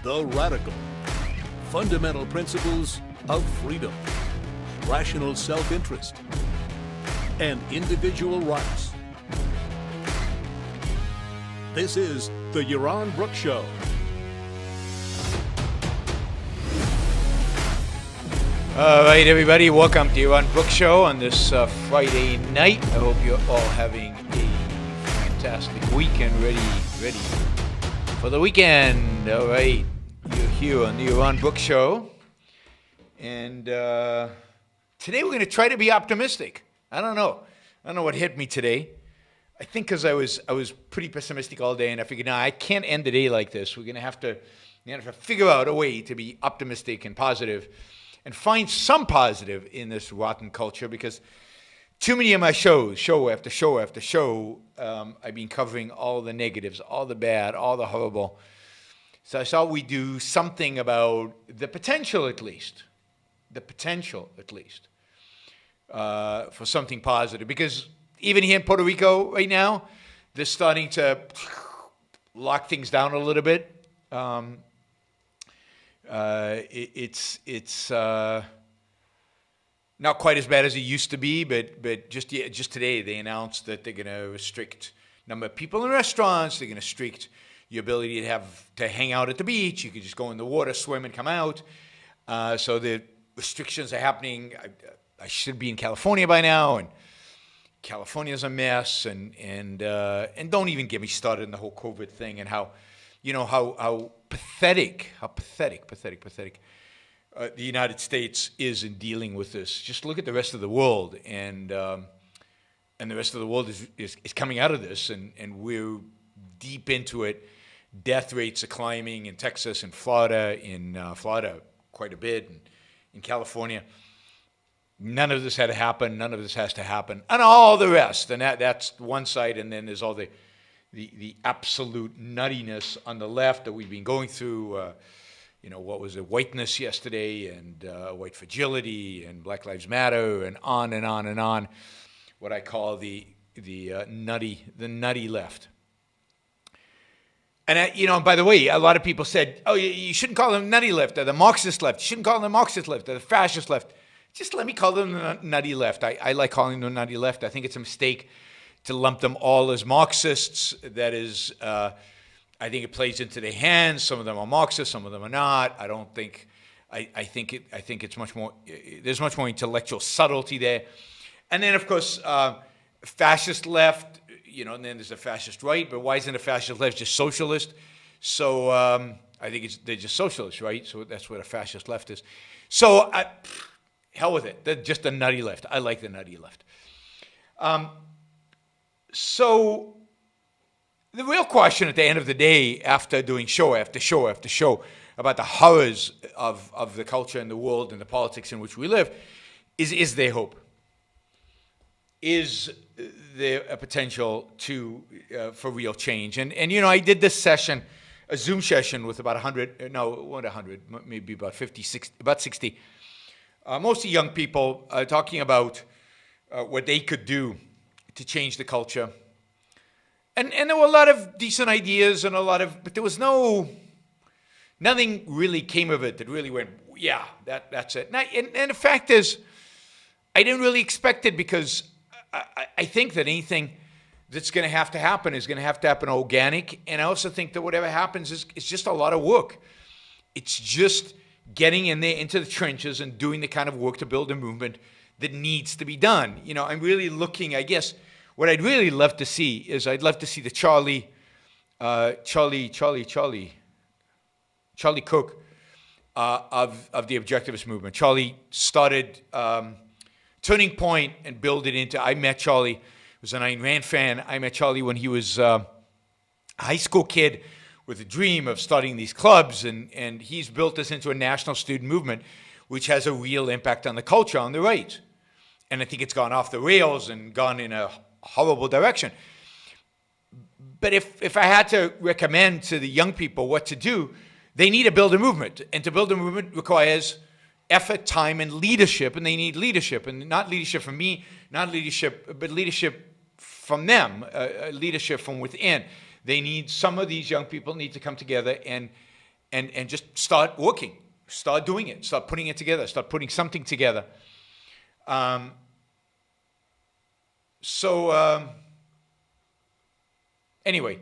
the radical, fundamental principles of freedom, rational self-interest, and individual rights. This is the Yaron Brook Show. All right, everybody, welcome to Yaron Brook Show on this Friday night. I hope you're all having a fantastic week and ready for the weekend. All right, you're here on the Yaron Brook Show, and today we're going to try to be optimistic. I don't know what hit me today. I think because I was pretty pessimistic all day, and I figured, no, I can't end the day like this. We're going to have to figure out a way to be optimistic and positive, and find some positive in this rotten culture, because too many of my shows, show after show after show, I've been covering all the negatives, all the bad, all the horrible. So I thought we'd do something about the potential at least, for something positive. Because even here in Puerto Rico right now, they're starting to lock things down a little bit. It's not quite as bad as it used to be, but just today they announced that they're going to restrict number of people in restaurants. They're going to restrict your ability to hang out at the beach. You can just go in the water, swim, and come out. So the restrictions are happening. I should be in California by now, and California's a mess. And don't even get me started in the whole COVID thing and how pathetic the United States is in dealing with this. Just look at the rest of the world, and the rest of the world is coming out of this, and we're deep into it. Death rates are climbing in Texas and Florida, Florida quite a bit, and in California. None of this had to happen. None of this has to happen, and all the rest. And that's one side, and then there's all the absolute nuttiness on the left that we've been going through. What was it? Whiteness yesterday, and white fragility, and Black Lives Matter, and on and on and on. What I call the nutty left. And by the way, a lot of people said, "Oh, you shouldn't call them nutty left, or the Marxist left. You shouldn't call them the Marxist left, or the fascist left. Just let me call them the nutty left." I like calling them nutty left. I think it's a mistake to lump them all as Marxists. That is, I think it plays into their hands. Some of them are Marxists, some of them are not. I don't think. I think it's much more. There's much more intellectual subtlety there. And then, of course, fascist left. And then there's a fascist right. But why isn't a fascist left just socialist? So I think they're just socialists, right? So that's what a fascist left is. So hell with it. They're just a nutty left. I like the nutty left. So the real question at the end of the day, after doing show after show after show about the horrors of the culture and the world and the politics in which we live, is there hope? Is there a potential for real change? And I did this session, a Zoom session with about 100, maybe about 50, 60, about 60, mostly young people talking about what they could do to change the culture. And there were a lot of decent ideas and but there was nothing really came of it that really went, yeah, that's it. And the fact is, I didn't really expect it, because I think that anything that's going to happen is going to happen organic. And I also think that whatever happens is just a lot of work. It's just getting in there into the trenches and doing the kind of work to build a movement that needs to be done. I'm really looking, I guess, what I'd really love to see is I'd love to see the Charlie Cook of the objectivist movement. Charlie started Turning Point and built it into. I met Charlie. He was an Ayn Rand fan. I met Charlie when he was a high school kid with a dream of starting these clubs, and he's built this into a national student movement, which has a real impact on the culture on the right. And I think it's gone off the rails and gone in a horrible direction. But if I had to recommend to the young people what to do, they need to build a movement. And to build a movement requires effort, time, and leadership. And they need leadership. And not leadership from me, not leadership, but leadership from them, leadership from within. They need, some of these young people need to come together and and just start working, start doing it, start putting it together, start putting something together. Anyway,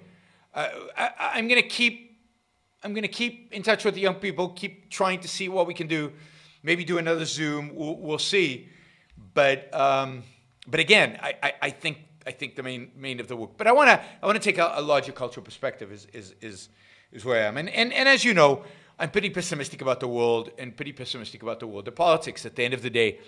I'm gonna keep in touch with the young people, keep trying to see what we can do. Maybe do another Zoom. We'll see. But again, I think the main of the work. But I want to take a larger cultural perspective. Is where I am. And as you know, I'm pretty pessimistic about the world and pretty pessimistic about the world of politics. At the end of the day,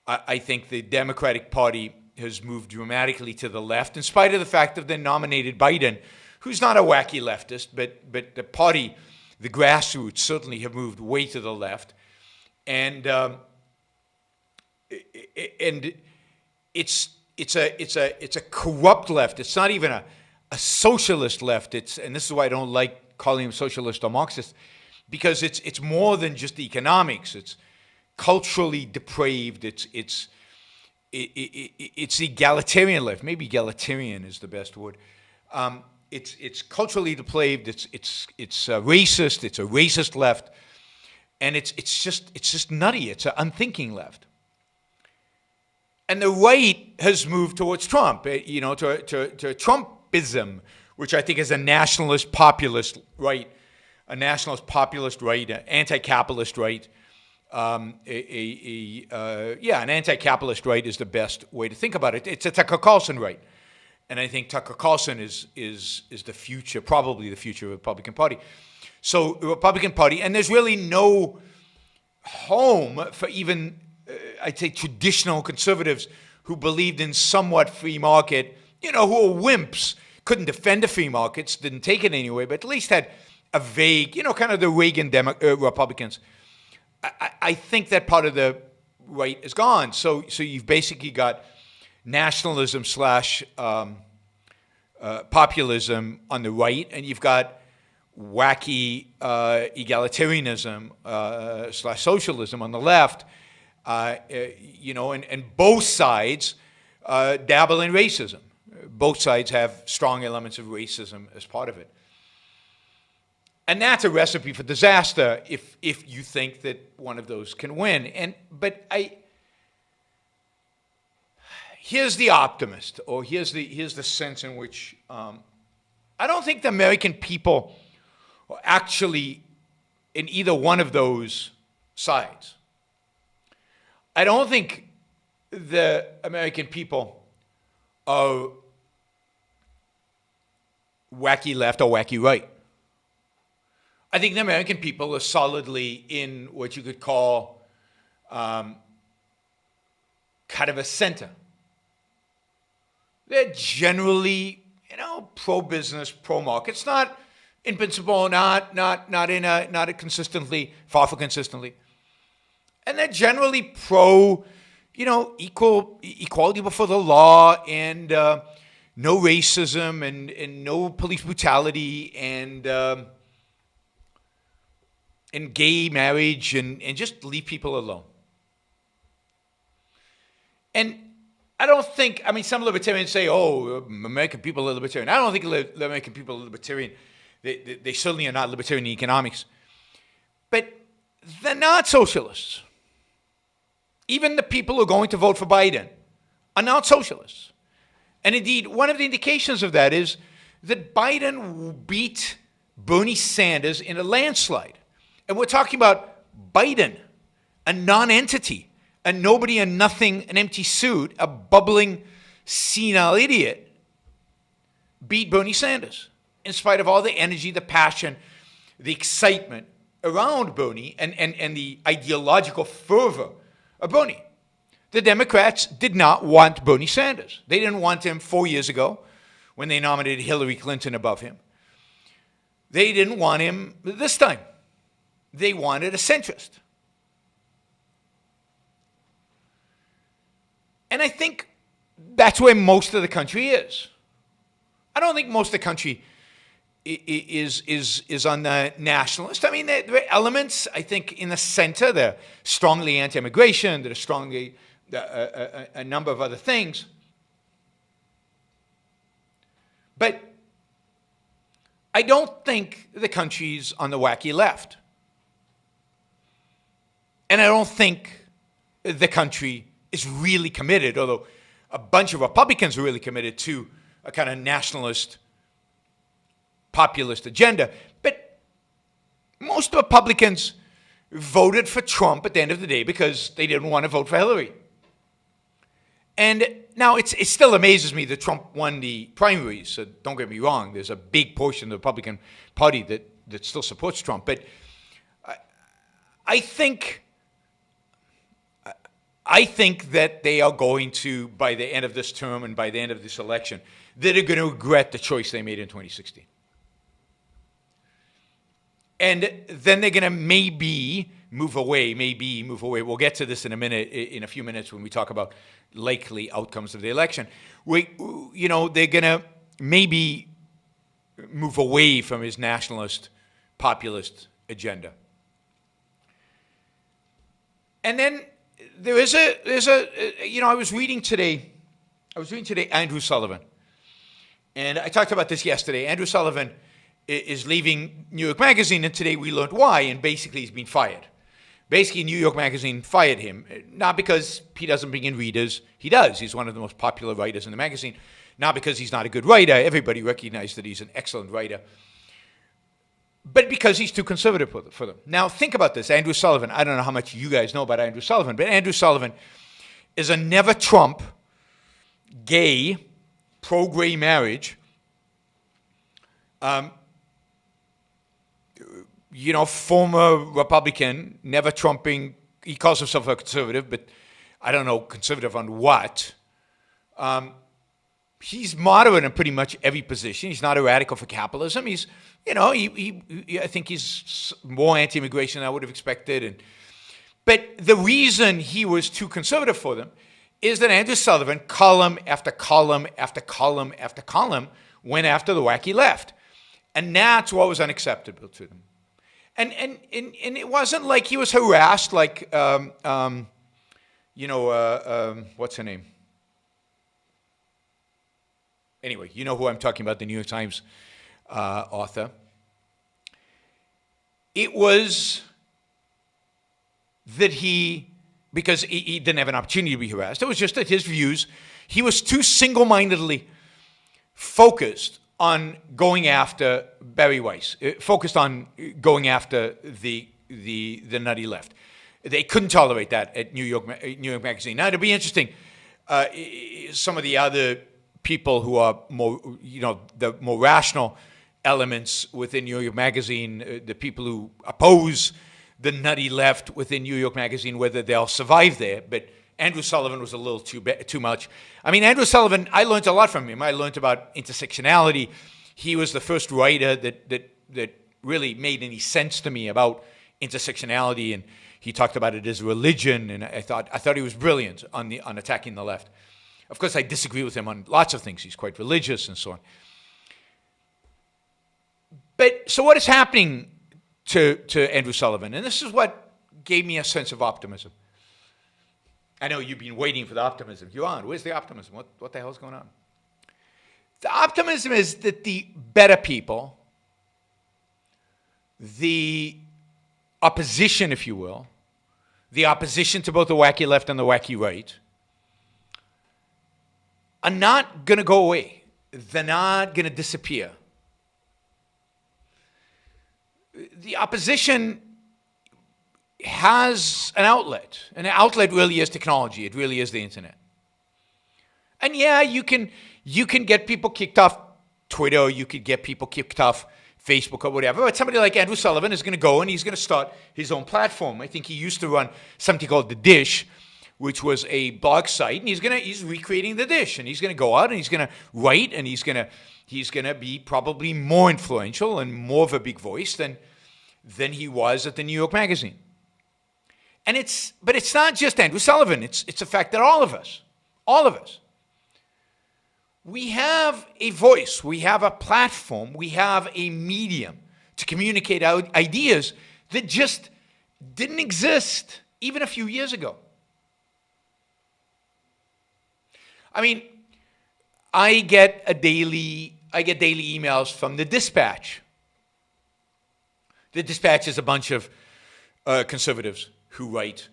I think the Democratic Party has moved dramatically to the left, in spite of the fact that they nominated Biden, who's not a wacky leftist, but the party, the grassroots, certainly have moved way to the left. And it's a corrupt left. It's not even a socialist left. And this is why I don't like calling them socialist or Marxist, because it's more than just economics. It's culturally depraved. It's egalitarian left. Maybe egalitarian is the best word. It's culturally depraved. It's racist. It's a racist left, and it's just nutty. It's an unthinking left. And the right has moved towards Trump, to Trumpism, which I think is a nationalist populist right, an anti-capitalist right. An anti-capitalist right is the best way to think about it. It's a Tucker Carlson right. And I think Tucker Carlson is the future, probably the future of the Republican Party. So the Republican Party, and there's really no home for even, I'd say, traditional conservatives who believed in somewhat free market, who are wimps, couldn't defend the free markets, didn't take it anyway, but at least had a vague, kind of the Reagan Republicans. I think that part of the right is gone. So you've basically got nationalism / populism on the right, and you've got wacky egalitarianism / socialism on the left. And both sides dabble in racism. Both sides have strong elements of racism as part of it. And that's a recipe for disaster if you think that one of those can win. But here's the optimist, or here's the sense in which I don't think the American people are actually in either one of those sides. I don't think the American people are wacky left or wacky right. I think the American people are solidly in what you could call kind of a center. They're generally, pro-business, pro-markets, not in principle, not consistently, far from consistently. And they're generally pro, equality before the law, and no racism, and no police brutality, and gay marriage, and just leave people alone. And I don't think, some libertarians say, American people are libertarian. I don't think the American people are libertarian. They certainly are not libertarian in economics. But they're not socialists. Even the people who are going to vote for Biden are not socialists. And indeed, one of the indications of that is that Biden beat Bernie Sanders in a landslide. And we're talking about Biden, a non-entity, a nobody and nothing, an empty suit, a bubbling, senile idiot, beat Bernie Sanders, in spite of all the energy, the passion, the excitement around Bernie, and the ideological fervor of Bernie. The Democrats did not want Bernie Sanders. They didn't want him 4 years ago when they nominated Hillary Clinton above him. They didn't want him this time. They wanted a centrist. And I think that's where most of the country is. I don't think most of the country is on the nationalist. There are elements, I think, in the center. They're strongly anti-immigration. They're strongly a number of other things. But I don't think the country's on the wacky left. And I don't think the country is really committed, although a bunch of Republicans are really committed to a kind of nationalist, populist agenda. But most Republicans voted for Trump at the end of the day because they didn't want to vote for Hillary. And now it still amazes me that Trump won the primaries. So don't get me wrong. There's a big portion of the Republican Party that still supports Trump. But I think that they are going to, by the end of this term and by the end of this election, that they're going to regret the choice they made in 2016. And then they're going to maybe move away. We'll get to this in a few minutes when we talk about likely outcomes of the election. They're going to maybe move away from his nationalist, populist agenda. And then I was reading today Andrew Sullivan. And I talked about this yesterday. Andrew Sullivan is leaving New York Magazine, and today we learned why, and basically he's been fired. Basically, New York Magazine fired him, not because he doesn't bring in readers. He does. He's one of the most popular writers in the magazine. Not because he's not a good writer. Everybody recognizes that he's an excellent writer. But because he's too conservative for them. Now, think about this. Andrew Sullivan, I don't know how much you guys know about Andrew Sullivan, but Andrew Sullivan is a never-Trump, gay, pro-gay marriage, former Republican, never Trumping. He calls himself a conservative, but I don't know conservative on what. He's moderate in pretty much every position. He's not a radical for capitalism. I think he's more anti-immigration than I would have expected. But the reason he was too conservative for them is that Andrew Sullivan, column after column after column after column, went after the wacky left. And that's what was unacceptable to them. And it wasn't like he was harassed like, what's her name? Anyway, you know who I'm talking about, the New York Times author. It was that because he didn't have an opportunity to be harassed, it was just that his views, he was too single-mindedly focused on going after Barry Weiss, focused on going after the nutty left. They couldn't tolerate that at New York Magazine. Now, it'll be interesting. Some of the other people who are more, the more rational elements within New York Magazine, the people who oppose the nutty left within New York Magazine, whether they'll survive there. But Andrew Sullivan was a little too much. I mean, Andrew Sullivan, I learned a lot from him. I learned about intersectionality. He was the first writer that really made any sense to me about intersectionality, and he talked about it as religion. And I thought he was brilliant on attacking the left. Of course, I disagree with him on lots of things. He's quite religious and so on. But so what is happening to Andrew Sullivan? And this is what gave me a sense of optimism. I know you've been waiting for the optimism. Yaron, where's the optimism? What the hell's going on? The optimism is that the better people, the opposition, if you will, the opposition to both the wacky left and the wacky right, are not going to go away. They're not going to disappear. The opposition has an outlet, and the outlet really is technology. It really is the internet. And yeah, you can get people kicked off Twitter, you could get people kicked off Facebook or whatever, but somebody like Andrew Sullivan is going to go and he's going to start his own platform. I think he used to run something called The Dish, which was a blog site, and he's recreating The Dish, and he's going to go out and he's going to write, and he's going to be probably more influential and more of a big voice than he was at the New York Magazine. But it's not just Andrew Sullivan. It's a fact that all of us, we have a voice, we have a platform, we have a medium to communicate out ideas that just didn't exist even a few years ago. I mean, I get daily emails from the Dispatch, The Dispatch is a bunch of conservatives who write.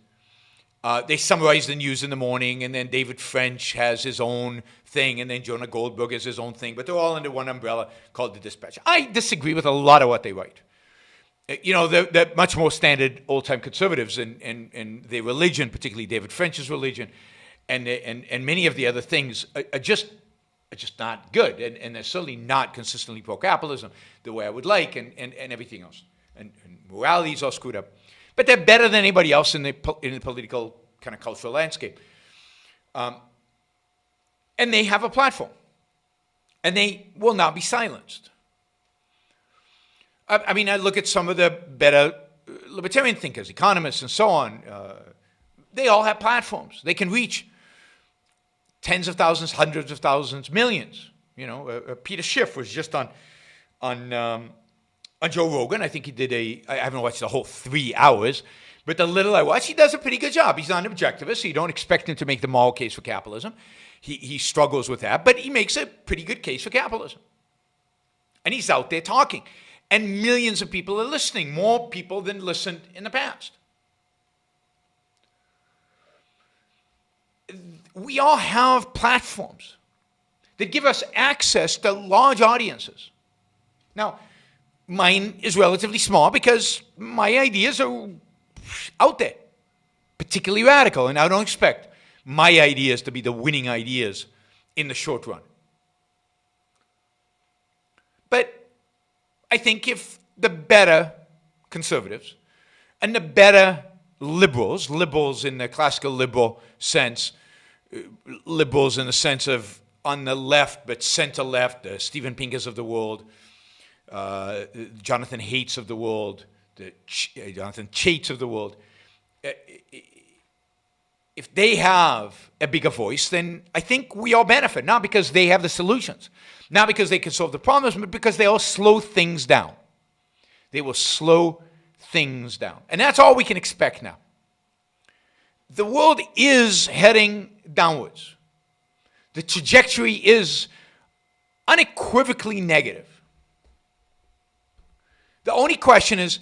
They summarize the news in the morning, and then David French has his own thing, and then Jonah Goldberg has his own thing, but they're all under one umbrella called the Dispatch. I disagree with a lot of what they write. They're much more standard old-time conservatives, and their religion, particularly David French's religion, and many of the other things are just not good, and they're certainly not consistently pro-capitalism the way I would like, and everything else. And morality is all screwed up. But they're better than anybody else in the political kind of cultural landscape. And they have a platform. And they will not be silenced. I mean, I look at some of the better libertarian thinkers, economists, and so on. They all have platforms. They can reach tens of thousands, hundreds of thousands, millions. Peter Schiff was just on Joe Rogan. I think he did I haven't watched the whole 3 hours, but the little I watched, he does a pretty good job. He's not an objectivist, so you don't expect him to make the moral case for capitalism. He struggles with that, but he makes a pretty good case for capitalism. And he's out there talking. And millions of people are listening, more people than listened in the past. We all have platforms that give us access to large audiences. Now, mine is relatively small because my ideas are out there, particularly radical, and I don't expect my ideas to be the winning ideas in the short run. But I think if the better conservatives and the better liberals in the classical liberal sense, liberals in the sense of on the left but center-left, the Steven Pincus of the world, Jonathan Haidt of the world, Jonathan Chait of the world, if they have a bigger voice, then I think we all benefit, not because they have the solutions, not because they can solve the problems, but because they all slow things down. They will slow things down. And that's all we can expect now. The world is heading downwards. The trajectory is unequivocally negative. The only question is,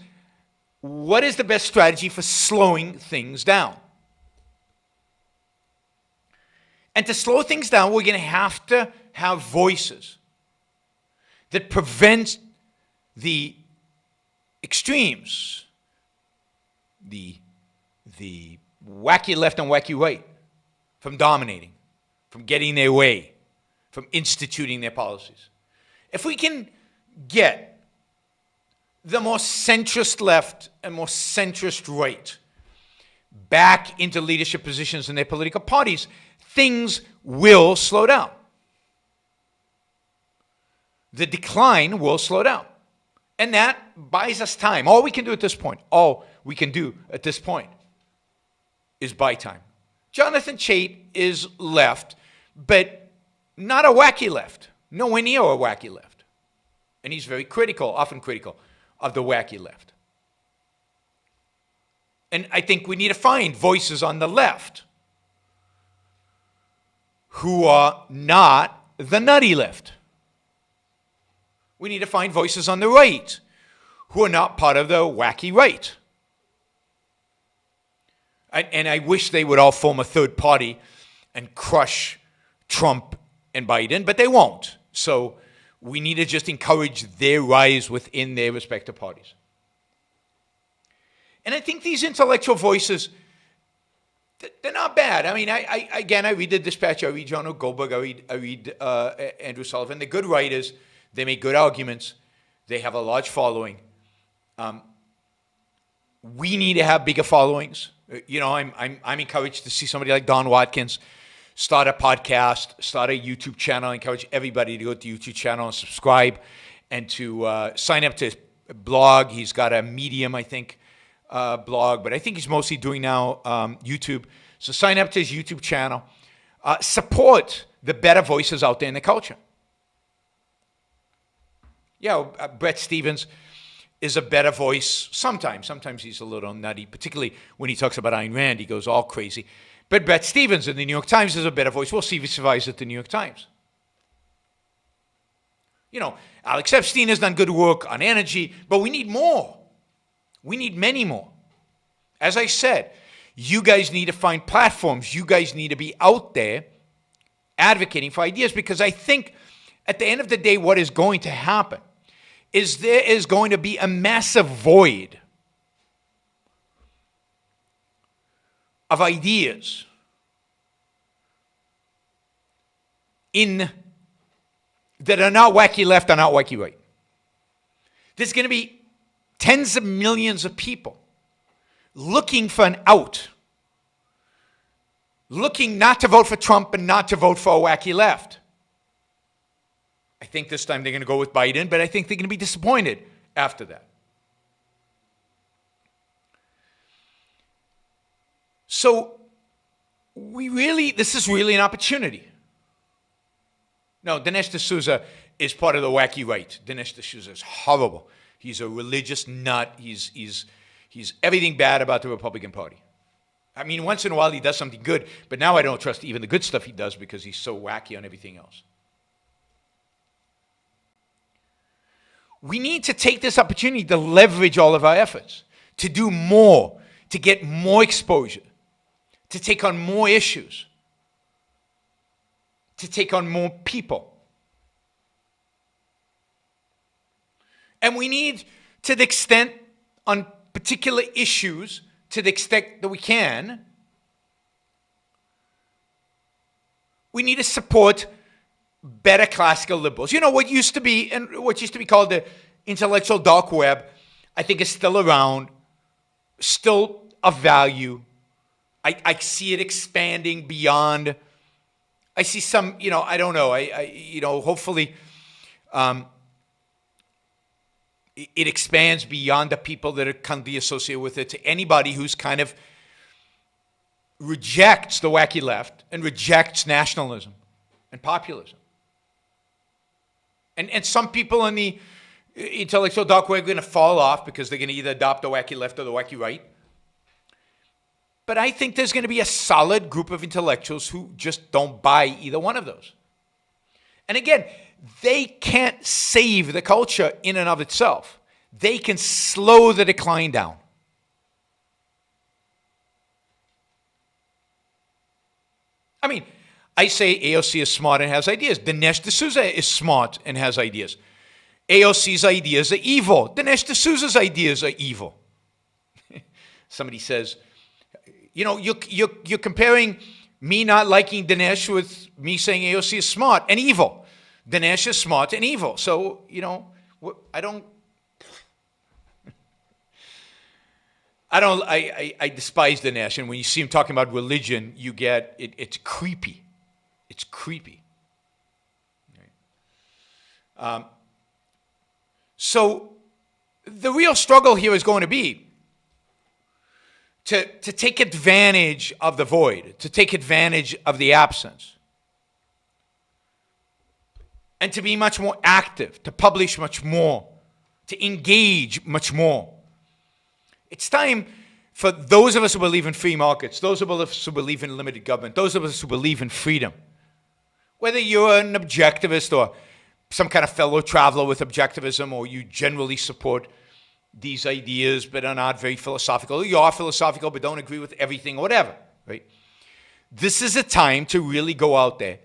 what is the best strategy for slowing things down? And to slow things down, we're going to have voices that prevent the extremes, the wacky left and wacky right, from dominating, from getting their way, from instituting their policies. If we can get the more centrist left and more centrist right back into leadership positions in their political parties, things will slow down. The decline will slow down. And that buys us time. All we can do at this point is buy time. Jonathan Chait is left, but not a wacky left. Nowhere near a wacky left. And he's very critical, often critical, of the wacky left. And I think we need to find voices on the left who are not the nutty left. We need to find voices on the right who are not part of the wacky right. And I wish they would all form a third party and crush Trump and Biden, but they won't. So we need to just encourage their rise within their respective parties. And I think these intellectual voices, they're not bad. I mean, I read the Dispatch, I read John Goldberg, I read Andrew Sullivan. They're good writers. They make good arguments. They have a large following. We need to have bigger followings. I'm encouraged to see somebody like Don Watkins start a podcast, start a YouTube channel. I encourage everybody to go to the YouTube channel and subscribe and to sign up to his blog. He's got a Medium, I think, blog, but I think he's mostly doing now YouTube. So sign up to his YouTube channel. Support the better voices out there in the culture. Bret Stephens is a better voice sometimes. Sometimes he's a little nutty, particularly when he talks about Ayn Rand. He goes all crazy. But Bret Stephens in the New York Times is a better voice. We'll see if he survives at the New York Times. Alex Epstein has done good work on energy, but we need more. We need many more. As I said, you guys need to find platforms. You guys need to be out there advocating for ideas, because I think at the end of the day, what is going to happen is there is going to be a massive void of ideas that are not wacky left or not wacky right. There's going to be tens of millions of people looking for an out, looking not to vote for Trump and not to vote for a wacky left. I think this time they're going to go with Biden, but I think they're going to be disappointed after that. So this is really an opportunity. No, Dinesh D'Souza is part of the wacky right. Dinesh D'Souza is horrible. He's a religious nut. He's everything bad about the Republican Party. I mean, once in a while he does something good, but now I don't trust even the good stuff he does because he's so wacky on everything else. We need to take this opportunity to leverage all of our efforts, to do more, to get more exposure, to take on more issues, to take on more people. And we need, to the extent, on particular issues, to the extent that we can, we need to support better classical liberals. You know, what used to be called the intellectual dark web, I think is still around, still of value. I see it expanding beyond. I see some, I don't know. Hopefully it expands beyond the people that are currently associated with it to anybody who's kind of rejects the wacky left and rejects nationalism and populism. And some people in the intellectual dark web are going to fall off because they're going to either adopt the wacky left or the wacky right. But I think there's going to be a solid group of intellectuals who just don't buy either one of those. And again, they can't save the culture in and of itself. They can slow the decline down. I mean, I say AOC is smart and has ideas. Dinesh D'Souza is smart and has ideas. AOC's ideas are evil. Dinesh D'Souza's ideas are evil. Somebody says, you're comparing me not liking Dinesh with me saying AOC is smart and evil. Dinesh is smart and evil. So, I despise Dinesh. And when you see him talking about religion, you get, it's creepy. It's creepy. So the real struggle here is going to be to take advantage of the void, to take advantage of the absence, and to be much more active, to publish much more, to engage much more. It's time for those of us who believe in free markets, those of us who believe in limited government, those of us who believe in freedom, whether you're an objectivist or some kind of fellow traveler with objectivism, or you generally support these ideas but are not very philosophical, or you are philosophical but don't agree with everything, or whatever, right? This is a time to really go out there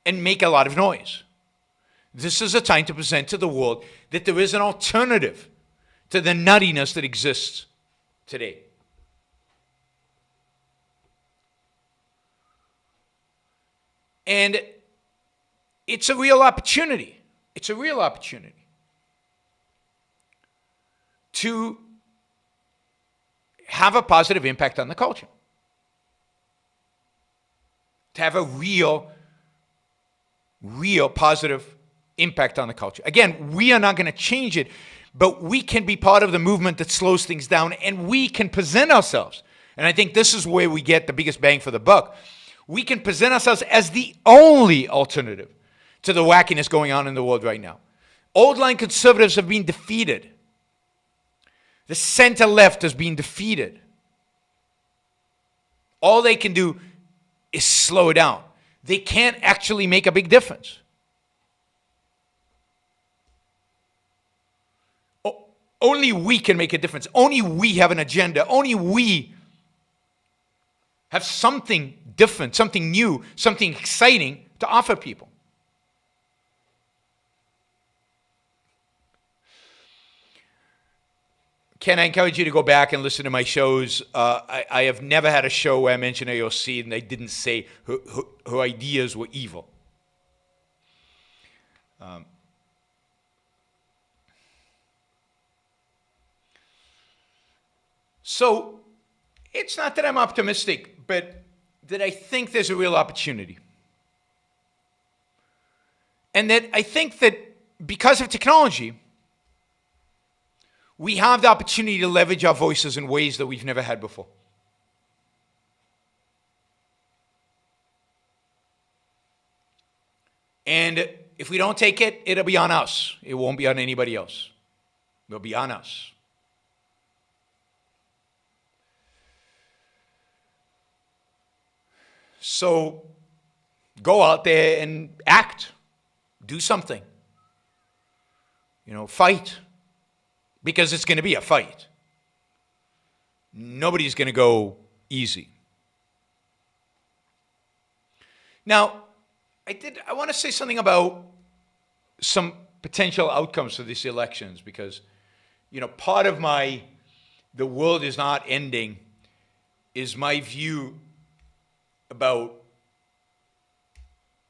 and make a lot of noise. This is a time to present to the world that there is an alternative to the nuttiness that exists today. And it's a real opportunity. It's a real opportunity to have a positive impact on the culture. To have a real positive impact on the culture. Again, we are not going to change it, but we can be part of the movement that slows things down, and we can present ourselves. And I think this is where we get the biggest bang for the buck. We can present ourselves as the only alternative to the wackiness going on in the world right now. Old-line conservatives have been defeated. The center-left has been defeated. All they can do is slow down. They can't actually make a big difference. Only we can make a difference. Only we have an agenda. Only we have something different, something new, something exciting to offer people. Ken, I encourage you to go back and listen to my shows. I have never had a show where I mentioned AOC and they didn't say her ideas were evil. So it's not that I'm optimistic, but that I think there's a real opportunity. And that I think that because of technology, we have the opportunity to leverage our voices in ways that we've never had before. And if we don't take it, it'll be on us. It won't be on anybody else. It'll be on us. So go out there and act. Do something. Fight. Because it's going to be a fight. Nobody's going to go easy. Now, I want to say something about some potential outcomes for these elections because, part of the world is not ending is my view about,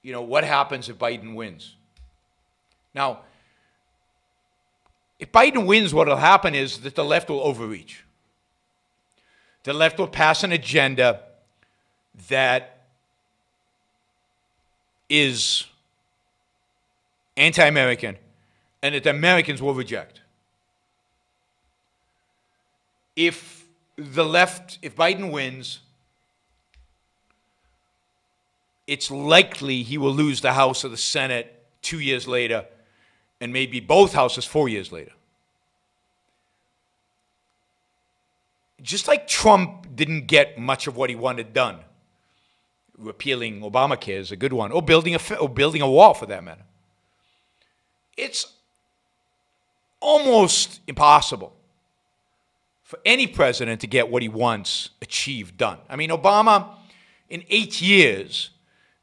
what happens if Biden wins. Now, if Biden wins, what will happen is that the left will overreach. The left will pass an agenda that is anti-American and that the Americans will reject. If Biden wins, it's likely he will lose the House or the Senate 2 years later, and maybe both houses 4 years later. Just like Trump didn't get much of what he wanted done, repealing Obamacare is a good one, or building a wall for that matter. It's almost impossible for any president to get what he wants achieved done. I mean, Obama, in 8 years,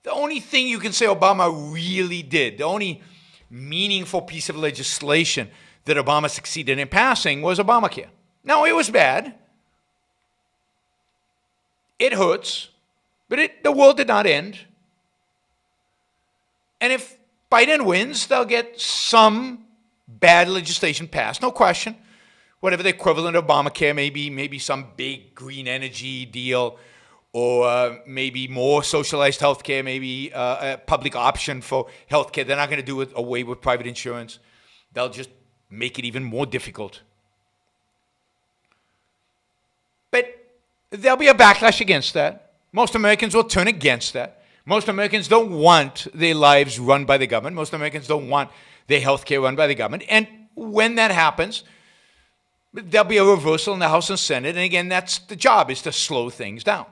the only thing you can say Obama really did, the only meaningful piece of legislation that Obama succeeded in passing was Obamacare. Now, it was bad. It hurts, but the world did not end. And if Biden wins, they'll get some bad legislation passed, no question. Whatever the equivalent of Obamacare, maybe some big green energy deal, or maybe more socialized health care, maybe a public option for health care. They're not going to do it away with private insurance. They'll just make it even more difficult. But there'll be a backlash against that. Most Americans will turn against that. Most Americans don't want their lives run by the government. Most Americans don't want their health care run by the government. And when that happens, there'll be a reversal in the House and Senate. And again, that's the job, is to slow things down.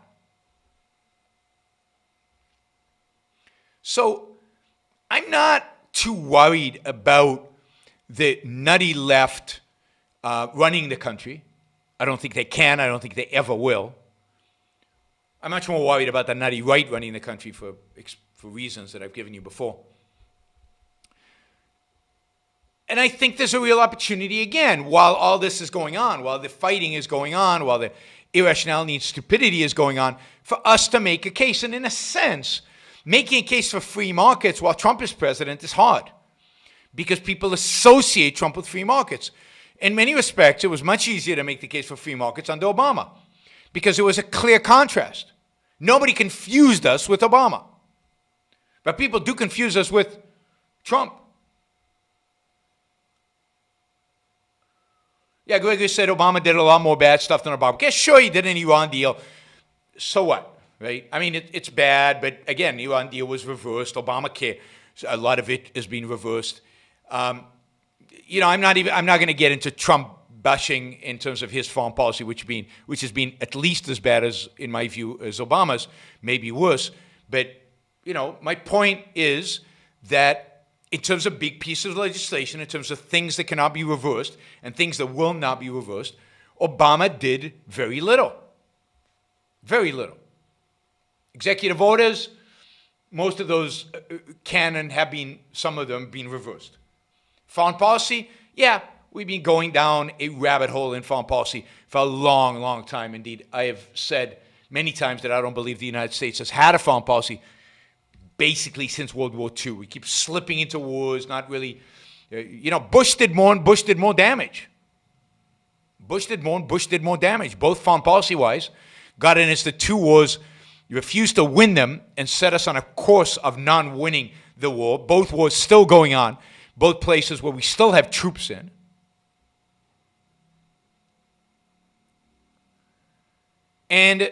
So I'm not too worried about the nutty left running the country. I don't think they can. I don't think they ever will. I'm much more worried about the nutty right running the country for reasons that I've given you before. And I think there's a real opportunity again, while all this is going on, while the fighting is going on, while the irrationality and stupidity is going on, for us to make a case. And in a sense, making a case for free markets while Trump is president is hard because people associate Trump with free markets. In many respects, it was much easier to make the case for free markets under Obama because it was a clear contrast. Nobody confused us with Obama. But people do confuse us with Trump. Yeah, Gregory said Obama did a lot more bad stuff than Obama. Yeah, sure, he did an Iran deal. So what, right? I mean, it's bad, but again, the Iran deal was reversed. Obamacare, a lot of it has been reversed. I'm not going to get into Trump bashing in terms of his foreign policy, which has been at least as bad as, in my view, as Obama's, maybe worse. But, my point is that in terms of big pieces of legislation, in terms of things that cannot be reversed and things that will not be reversed, Obama did very little. Very little. Executive orders, most of those can and have been, some of them, been reversed. Foreign policy, yeah, we've been going down a rabbit hole in foreign policy for a long, long time. Indeed, I have said many times that I don't believe the United States has had a foreign policy basically since World War II. We keep slipping into wars, not really. Bush did more and Bush did more damage. Bush did more and Bush did more damage, both foreign policy-wise. Got in us the two wars, refused to win them, and set us on a course of non-winning the war. Both wars still going on, both places where we still have troops in. And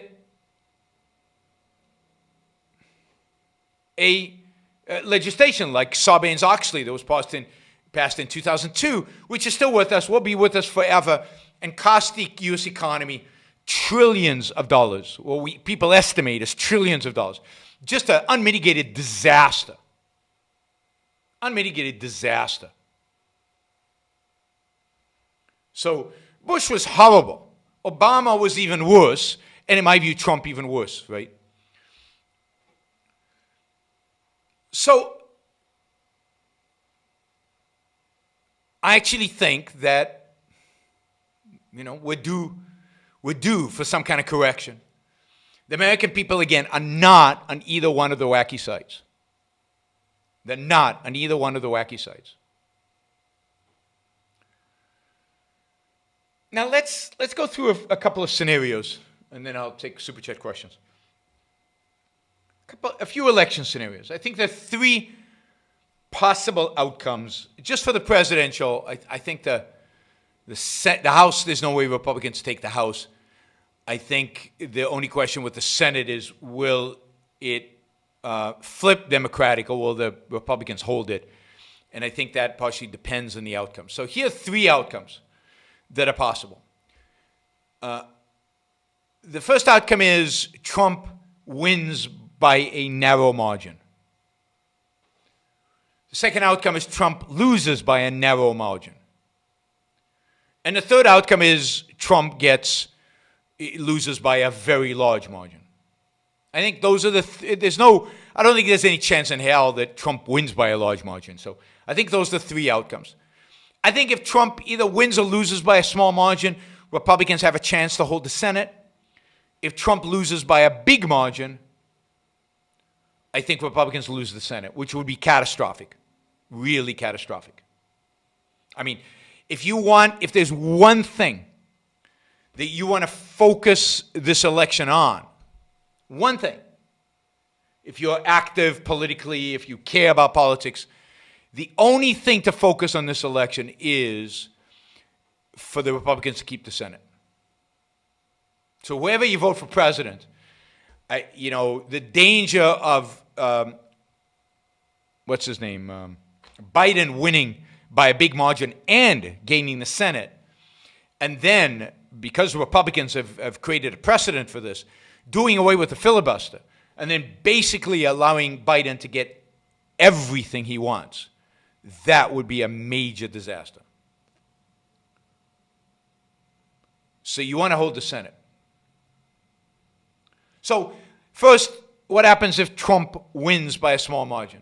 a legislation like Sarbanes-Oxley that was passed in 2002, which is still with us, will be with us forever, and cost the U.S. economy trillions of dollars. Well, people estimate as trillions of dollars. Just an unmitigated disaster. Unmitigated disaster. So Bush was horrible. Obama was even worse, and in my view, Trump even worse, right? So I actually think that, we're due for some kind of correction. The American people, again, are not on either one of the wacky sides. They're not on either one of the wacky sides. Now let's go through a couple of scenarios, and then I'll take super chat questions. A few election scenarios. I think there are three possible outcomes just for the presidential. I think the House, there's no way Republicans take the House. I think the only question with the Senate is, will it flip Democratic, or will the Republicans hold it? And I think that partially depends on the outcome. So here are three outcomes that are possible. The first outcome is Trump wins by a narrow margin. The second outcome is Trump loses by a narrow margin. And the third outcome is Trump loses by a very large margin. I think those are I don't think there's any chance in hell that Trump wins by a large margin. So I think those are the three outcomes. I think if Trump either wins or loses by a small margin, Republicans have a chance to hold the Senate. If Trump loses by a big margin, I think Republicans lose the Senate, which would be catastrophic, really catastrophic. I mean, if there's one thing that you want to focus this election on, one thing, if you're active politically, if you care about politics, the only thing to focus on this election is for the Republicans to keep the Senate. So wherever you vote for president, the danger of, Biden winning by a big margin and gaining the Senate, and then, because Republicans have created a precedent for this, doing away with the filibuster, and then basically allowing Biden to get everything he wants, that would be a major disaster. So you want to hold the Senate. So first, what happens if Trump wins by a small margin?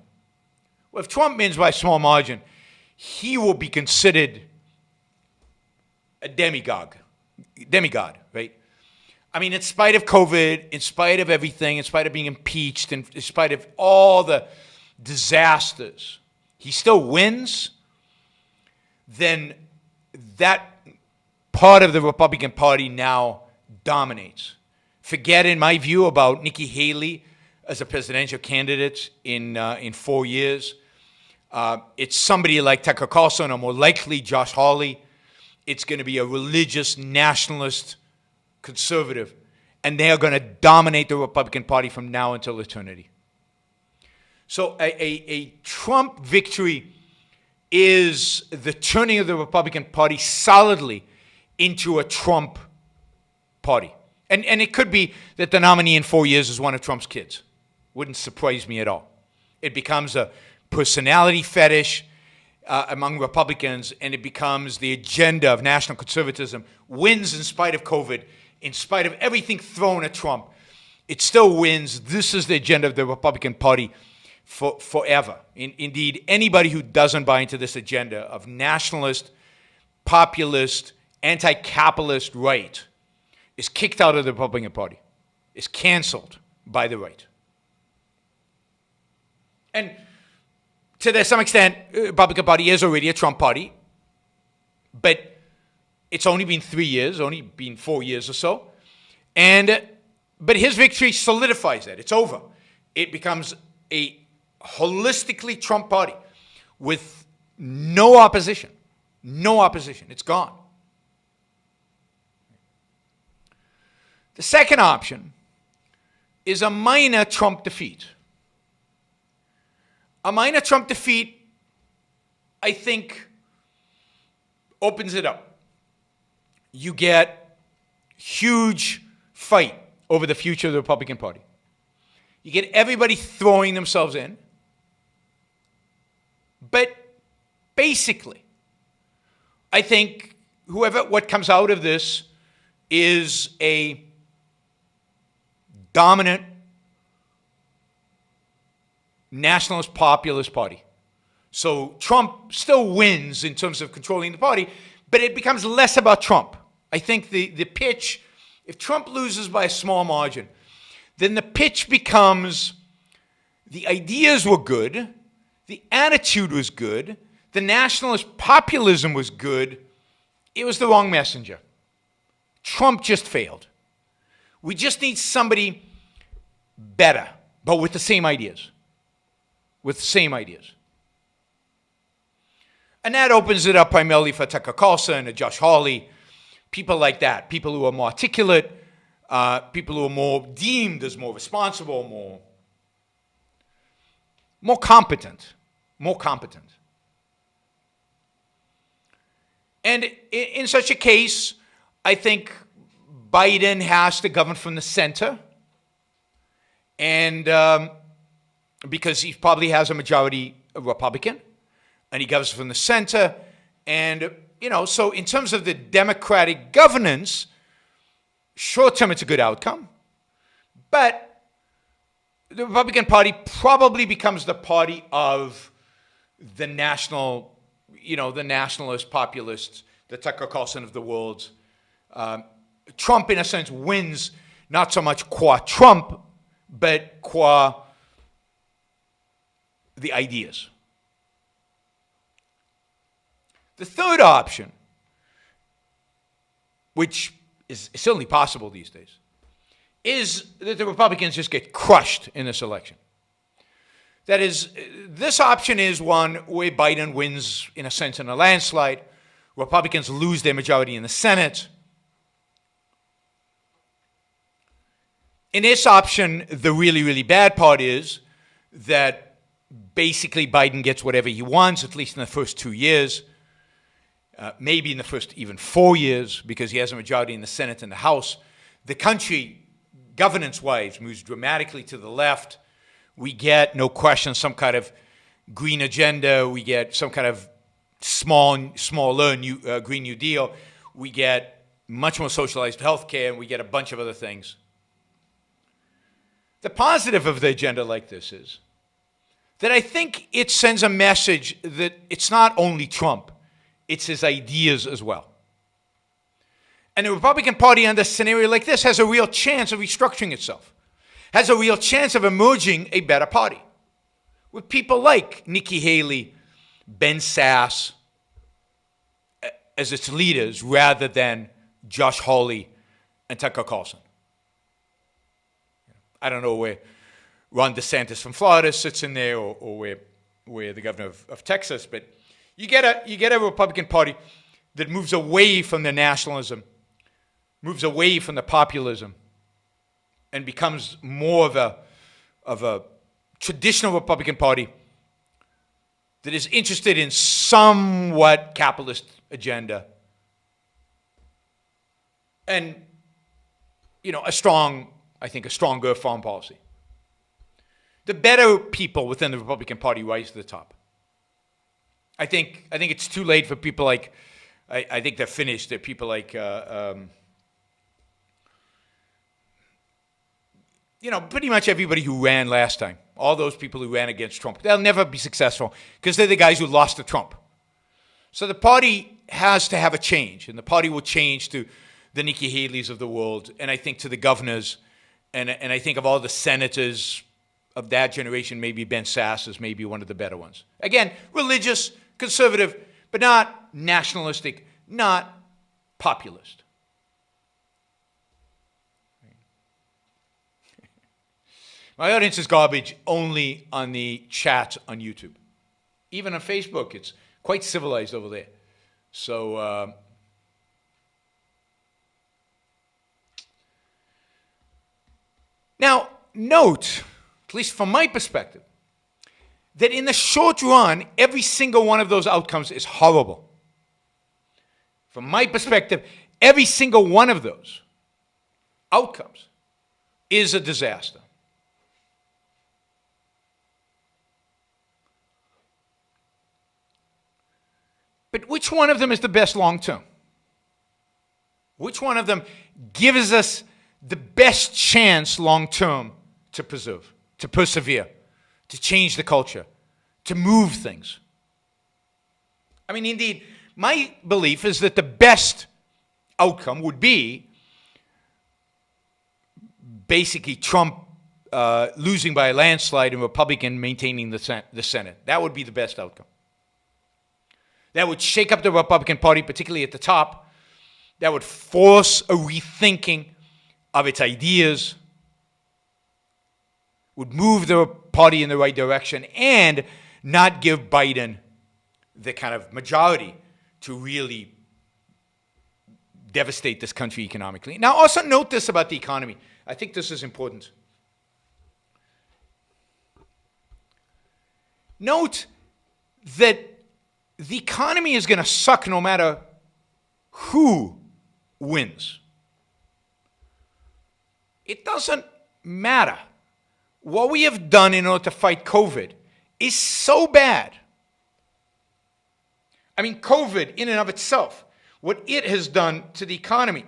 Well, if Trump wins by a small margin, he will be considered a demigod, right? I mean, in spite of COVID, in spite of everything, in spite of being impeached, in spite of all the disasters, he still wins, then that part of the Republican Party now dominates. Forget, in my view, about Nikki Haley as a presidential candidate in 4 years. It's somebody like Tucker Carlson, or more likely Josh Hawley. It's going to be a religious, nationalist, conservative, and they are going to dominate the Republican Party from now until eternity. So a Trump victory is the turning of the Republican Party solidly into a Trump party. And it could be that the nominee in 4 years is one of Trump's kids. Wouldn't surprise me at all. It becomes a personality fetish among Republicans, and it becomes the agenda of national conservatism, wins in spite of COVID, in spite of everything thrown at Trump. It still wins. This is the agenda of the Republican Party forever. Indeed, anybody who doesn't buy into this agenda of nationalist, populist, anti-capitalist right is kicked out of the Republican Party, is canceled by the right. And to some extent, the Republican Party is already a Trump party, but it's only been 3 years, only been 4 years or so. But his victory solidifies that. It's over. It becomes a holistically Trump party with no opposition. No opposition. It's gone. The second option is a minor Trump defeat. A minor Trump defeat, I think, opens it up. You get huge fight over the future of the Republican Party. You get everybody throwing themselves in. But basically, I think what comes out of this is a dominant nationalist populist party. So Trump still wins in terms of controlling the party, but it becomes less about Trump. I think the pitch, if Trump loses by a small margin, then the pitch becomes the ideas were good, the attitude was good, the nationalist populism was good. It was the wrong messenger. Trump just failed. We just need somebody better, but with the same ideas. With the same ideas. And that opens it up primarily for Tucker Carlson and Josh Hawley, people like that, people who are more articulate, people who are more deemed as more responsible, more competent, And in such a case, I think Biden has to govern from the center, and because he probably has a majority Republican, and he governs from the center, and so in terms of the Democratic governance, short term it's a good outcome, but the Republican Party probably becomes the party of the the nationalist populists, the Tucker Carlson of the world. Trump, in a sense, wins not so much qua Trump, but qua the ideas. The third option, which is certainly possible these days, is that the Republicans just get crushed in this election. That is, this option is one where Biden wins, in a sense, in a landslide. Republicans lose their majority in the Senate. In this option, the really, really bad part is that basically Biden gets whatever he wants, at least in the first 2 years, maybe in the first even 4 years, because he has a majority in the Senate and the House. The country, governance-wise, moves dramatically to the left. We get, no question, some kind of green agenda. We get some kind of smaller Green New Deal. We get much more socialized health care, and we get a bunch of other things. The positive of the agenda like this is that I think it sends a message that it's not only Trump, it's his ideas as well. And the Republican Party under a scenario like this has a real chance of restructuring itself, has a real chance of emerging a better party with people like Nikki Haley, Ben Sasse as its leaders rather than Josh Hawley and Tucker Carlson. I don't know where Ron DeSantis from Florida sits in there or where the governor of Texas, but you get a Republican Party that moves away from the nationalism, moves away from the populism, and becomes more of a traditional Republican Party that is interested in somewhat capitalist agenda and, a stronger foreign policy. The better people within the Republican Party rise to the top. I think it's too late for people like, I think they're finished. There are people like, pretty much everybody who ran last time. All those people who ran against Trump. They'll never be successful because they're the guys who lost to Trump. So the party has to have a change, and the party will change to the Nikki Haley's of the world, and I think to the governors, and I think of all the senators of that generation, maybe Ben Sass is maybe one of the better ones. Again, religious, conservative, but not nationalistic, not populist. My audience is garbage only on the chat on YouTube. Even on Facebook, it's quite civilized over there. So, now, note, at least from my perspective, that in the short run, every single one of those outcomes is horrible. From my perspective, every single one of those outcomes is a disaster. But which one of them is the best long term? Which one of them gives us the best chance long term to preserve, to persevere, to change the culture, to move things? I mean, indeed, my belief is that the best outcome would be basically Trump losing by a landslide and Republican maintaining the Senate. That would be the best outcome. That would shake up the Republican Party, particularly at the top. That would force a rethinking of its ideas, would move the party in the right direction, and not give Biden the kind of majority to really devastate this country economically. Now, also note this about the economy. I think this is important. Note that the economy is going to suck no matter who wins. It doesn't matter. What we have done in order to fight COVID is so bad. I mean, COVID in and of itself, what it has done to the economy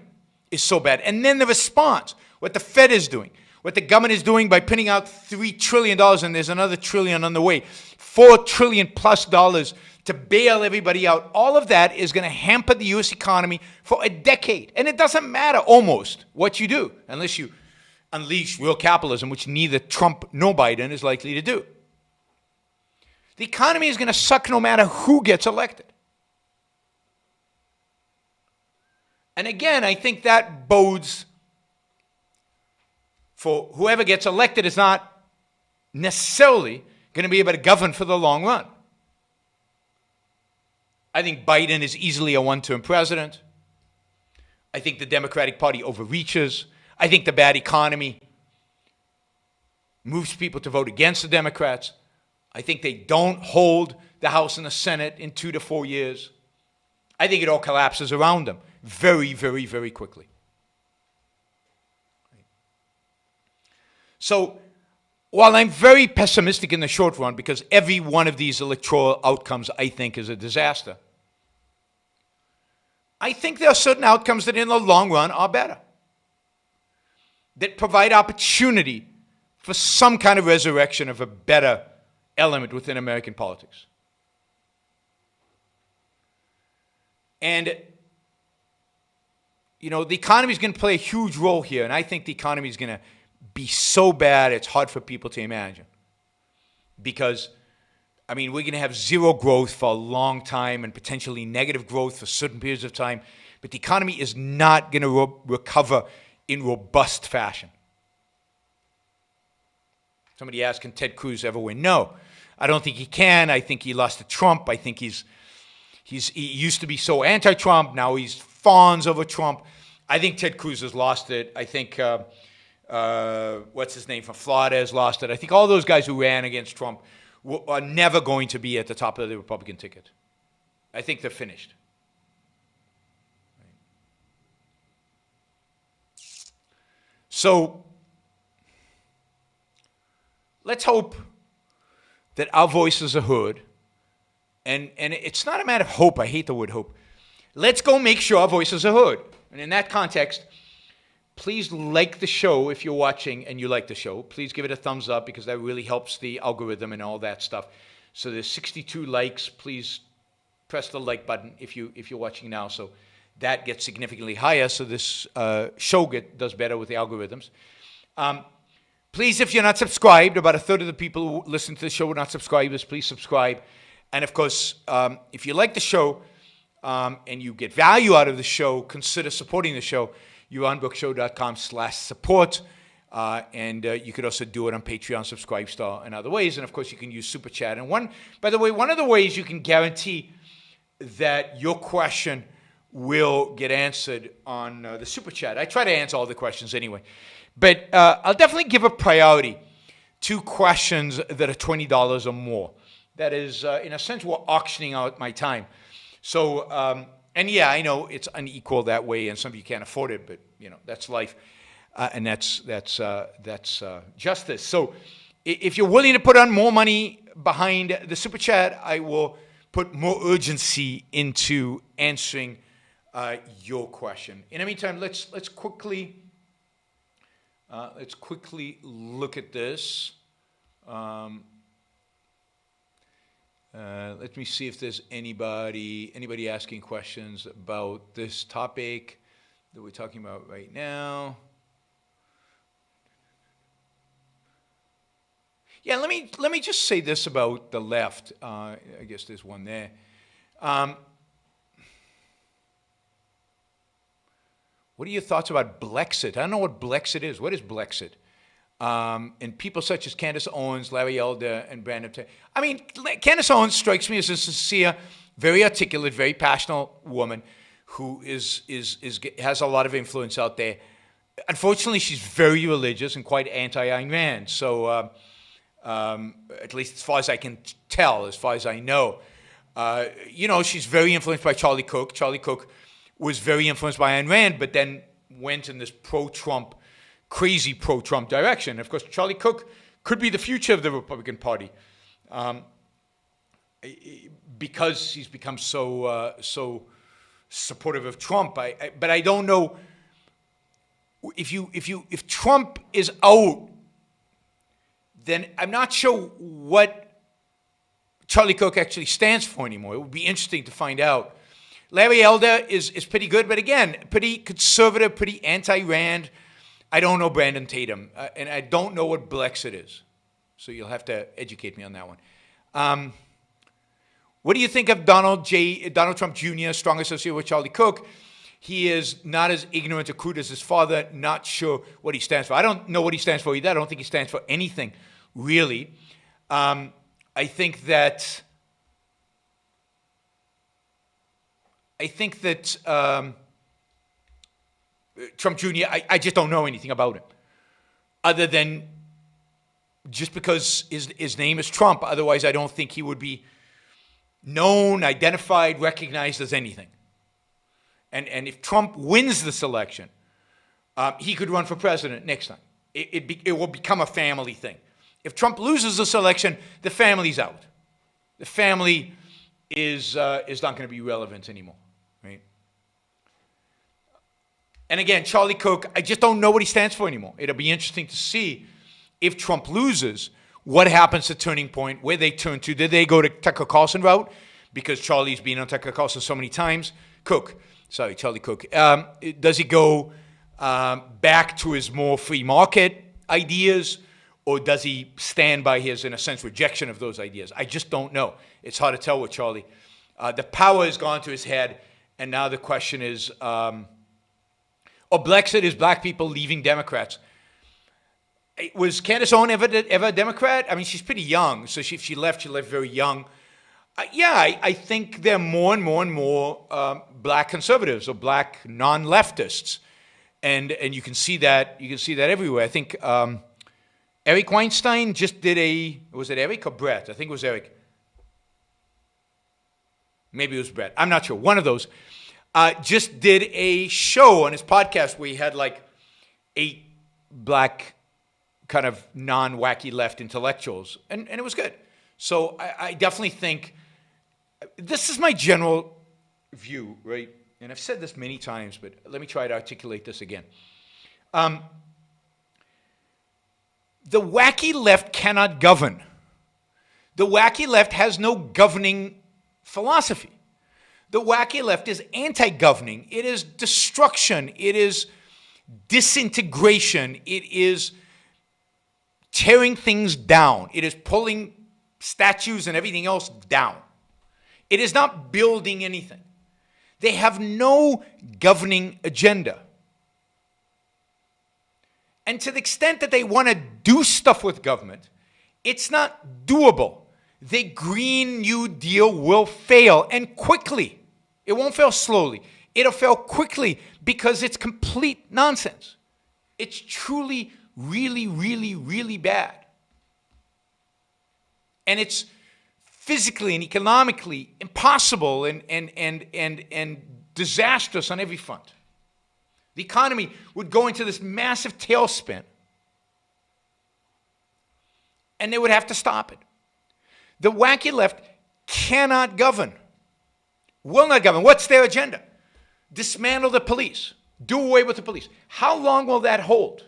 is so bad. And then the response, what the Fed is doing, what the government is doing by putting out $3 trillion, and there's another trillion on the way, $4 trillion plus to bail everybody out. All of that is going to hamper the U.S. economy for a decade. And it doesn't matter almost what you do, unless you unleash real capitalism, which neither Trump nor Biden is likely to do. The economy is going to suck no matter who gets elected. And again, I think that bodes for whoever gets elected is not necessarily going to be able to govern for the long run. I think Biden is easily a one-term president. I think the Democratic Party overreaches. I think the bad economy moves people to vote against the Democrats. I think they don't hold the House and the Senate in 2 to 4 years. I think it all collapses around them very, very, very quickly. So, while I'm very pessimistic in the short run, because every one of these electoral outcomes I think is a disaster, I think there are certain outcomes that in the long run are better, that provide opportunity for some kind of resurrection of a better element within American politics. And, the economy is going to play a huge role here, and I think the economy is going to be so bad it's hard for people to imagine. Because, we're going to have zero growth for a long time and potentially negative growth for certain periods of time, but the economy is not going to recover in robust fashion. Somebody asked, can Ted Cruz ever win? No, I don't think he can. I think he lost to Trump. I think he used to be so anti-Trump. Now he's fawns over Trump. I think Ted Cruz has lost it. I think, what's his name from Florida has lost it. I think all those guys who ran against Trump are never going to be at the top of the Republican ticket. I think they're finished. So, let's hope that our voices are heard. And it's not a matter of hope. I hate the word hope. Let's go make sure our voices are heard. And in that context, please like the show if you're watching and you like the show. Please give it a thumbs up because that really helps the algorithm and all that stuff. So there's 62 likes. Please press the like button if you're watching now. So that gets significantly higher. So this show does better with the algorithms. Please, if you're not subscribed, about a third of the people who listen to the show are not subscribers. Please subscribe. And of course, if you like the show and you get value out of the show, consider supporting the show. YaronBrookShow.com/support. And you could also do it on Patreon, Subscribestar, and other ways. And of course, you can use Super Chat. And by the way, one of the ways you can guarantee that your question will get answered on the Super Chat. I try to answer all the questions anyway. But I'll definitely give a priority to questions that are $20 or more. That is, in a sense, we're auctioning out my time. So, and yeah, I know it's unequal that way, and some of you can't afford it, but that's life, and that's justice. So, if you're willing to put on more money behind the Super Chat, I will put more urgency into answering your question. In the meantime, let's quickly look at this. Let me see if there's anybody asking questions about this topic that we're talking about right now. Yeah, let me just say this about the left. I guess there's one there. What are your thoughts about Blexit? I don't know what Blexit is. What is Blexit? And people such as Candace Owens, Larry Elder, and Brandon Taylor. I mean, Candace Owens strikes me as a sincere, very articulate, very passionate woman who has a lot of influence out there. Unfortunately, she's very religious and quite anti-Ayn Rand. So, at least as far as I can tell, as far as I know, she's very influenced by Charlie Cook. Charlie Cook was very influenced by Ayn Rand, but then went in this crazy pro-Trump direction. Of course, Charlie Cook could be the future of the Republican Party because he's become so supportive of Trump. But I don't know if Trump is out, then I'm not sure what Charlie Cook actually stands for anymore. It would be interesting to find out. Larry Elder is pretty good, but again, pretty conservative, pretty anti-Rand. I don't know Brandon Tatum, and I don't know what Blexit is. So you'll have to educate me on that one. What do you think of Donald Trump Jr., strong associate with Charlie Cook? He is not as ignorant or crude as his father, not sure what he stands for. I don't know what he stands for either. I don't think he stands for anything, really. I think that Trump Jr., I just don't know anything about him. Other than just because his name is Trump. Otherwise, I don't think he would be known, identified, recognized as anything. And if Trump wins this election, he could run for president next time. It will become a family thing. If Trump loses this election, the family's out. The family is not going to be relevant anymore, right? And again, Charlie Cook, I just don't know what he stands for anymore. It'll be interesting to see if Trump loses, what happens to Turning Point, where they turn to. Did they go to Tucker Carlson route? Because Charlie's been on Tucker Carlson so many times. Charlie Cook. Does he go back to his more free market ideas, or does he stand by his, in a sense, rejection of those ideas? I just don't know. It's hard to tell with Charlie. The power has gone to his head, and now the question is, Blexit is black people leaving Democrats. Was Candace Owens ever a Democrat? I mean, she's pretty young, so if she left very young. I think there are more and more black conservatives or black non-leftists, and you can see that everywhere. I think Eric Weinstein just did was it Eric or Brett? I think it was Eric. Maybe it was Brett. I'm not sure. One of those. Just did a show on his podcast where he had like 8 black kind of non-wacky left intellectuals, and it was good. So I definitely think this is my general view, right? And I've said this many times, but let me try to articulate this again. The wacky left cannot govern. The wacky left has no governing philosophy. The wacky left is anti-governing. It is destruction. It is disintegration. It is tearing things down. It is pulling statues and everything else down. It is not building anything. They have no governing agenda. And to the extent that they want to do stuff with government, it's not doable. The Green New Deal will fail, and quickly. It won't fail slowly. It'll fail quickly because it's complete nonsense. It's truly, really, really, really bad. And it's physically and economically impossible and disastrous on every front. The economy would go into this massive tailspin, and they would have to stop it. The wacky left cannot govern, will not govern. What's their agenda? Dismantle the police, do away with the police. How long will that hold?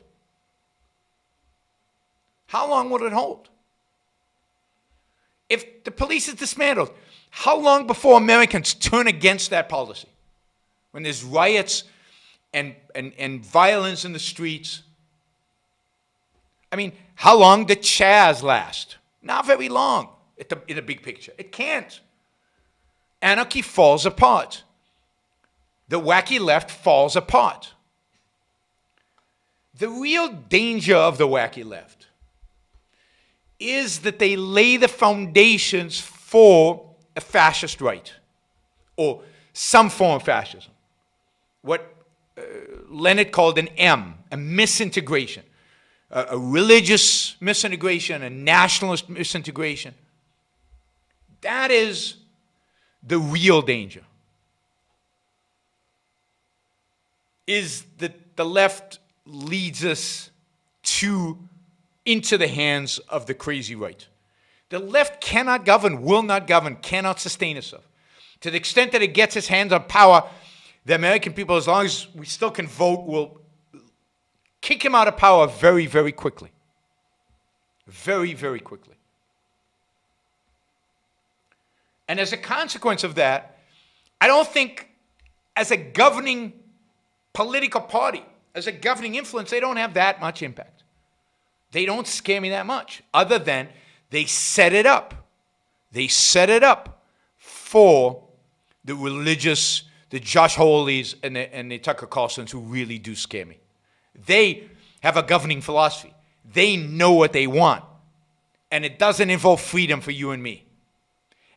How long will it hold? If the police is dismantled, how long before Americans turn against that policy? When there's riots and violence in the streets. I mean, how long did Chaz last? Not very long in the big picture. It can't. Anarchy falls apart. The wacky left falls apart. The real danger of the wacky left is that they lay the foundations for a fascist right, or some form of fascism. What Leonard called an M, a misintegration, a religious misintegration, a nationalist misintegration. That is the real danger. Is that the left leads us into the hands of the crazy right. The left cannot govern, will not govern, cannot sustain itself. To the extent that it gets its hands on power, the American people, as long as we still can vote, will kick him out of power very, very quickly. Very, very quickly. And as a consequence of that, I don't think as a governing political party, as a governing influence, they don't have that much impact. They don't scare me that much, other than they set it up. They set it up for the religious, the Josh Hawleys and the Tucker Carlsons who really do scare me. They have a governing philosophy. They know what they want. And it doesn't involve freedom for you and me.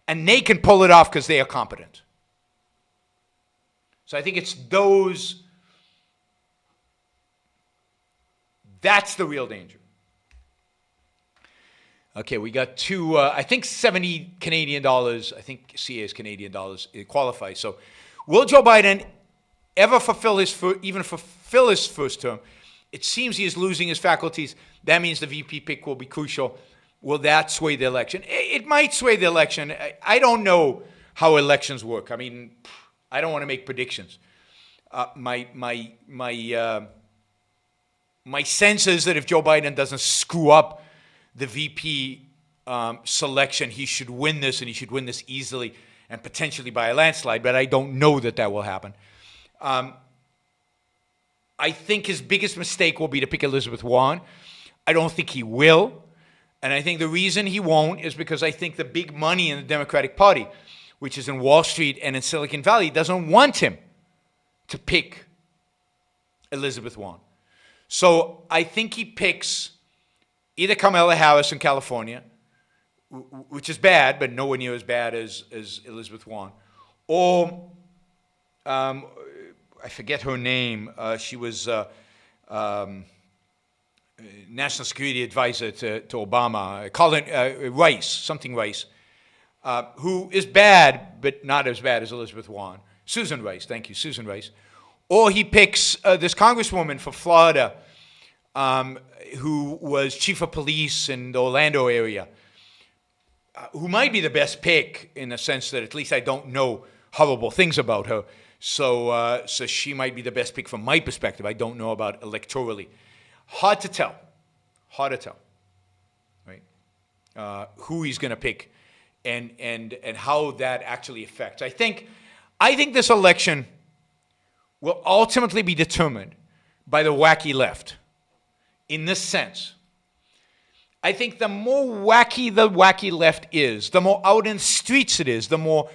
And they can pull it off because they are competent. So I think it's those. That's the real danger. Okay, we got two, I think 70 Canadian dollars. I think CA is Canadian dollars. It qualifies. So will Joe Biden ever fulfill his first term? It seems he is losing his faculties. That means the VP pick will be crucial. Will that sway the election? It might sway the election. I don't know how elections work. I mean, I don't want to make predictions. My sense is that if Joe Biden doesn't screw up the VP selection, he should win this, and he should win this easily and potentially by a landslide, but I don't know that that will happen. I think his biggest mistake will be to pick Elizabeth Warren. I don't think he will. And I think the reason he won't is because I think the big money in the Democratic Party, which is in Wall Street and in Silicon Valley, doesn't want him to pick Elizabeth Warren. So I think he picks either Kamala Harris in California, which is bad, but nowhere near as bad as Elizabeth Warren, or I forget her name. She was National Security Advisor to Obama, Colin Rice, something Rice, who is bad, but not as bad as Elizabeth Warren. Susan Rice, thank you, Susan Rice. Or he picks this congresswoman for Florida, who was chief of police in the Orlando area, who might be the best pick in the sense that at least I don't know horrible things about her. So she might be the best pick from my perspective. I don't know about electorally. Hard to tell. Right? Who he's going to pick and how that actually affects. I think this election will ultimately be determined by the wacky left. In this sense, I think the more wacky the wacky left is, the more out in the streets it is, the more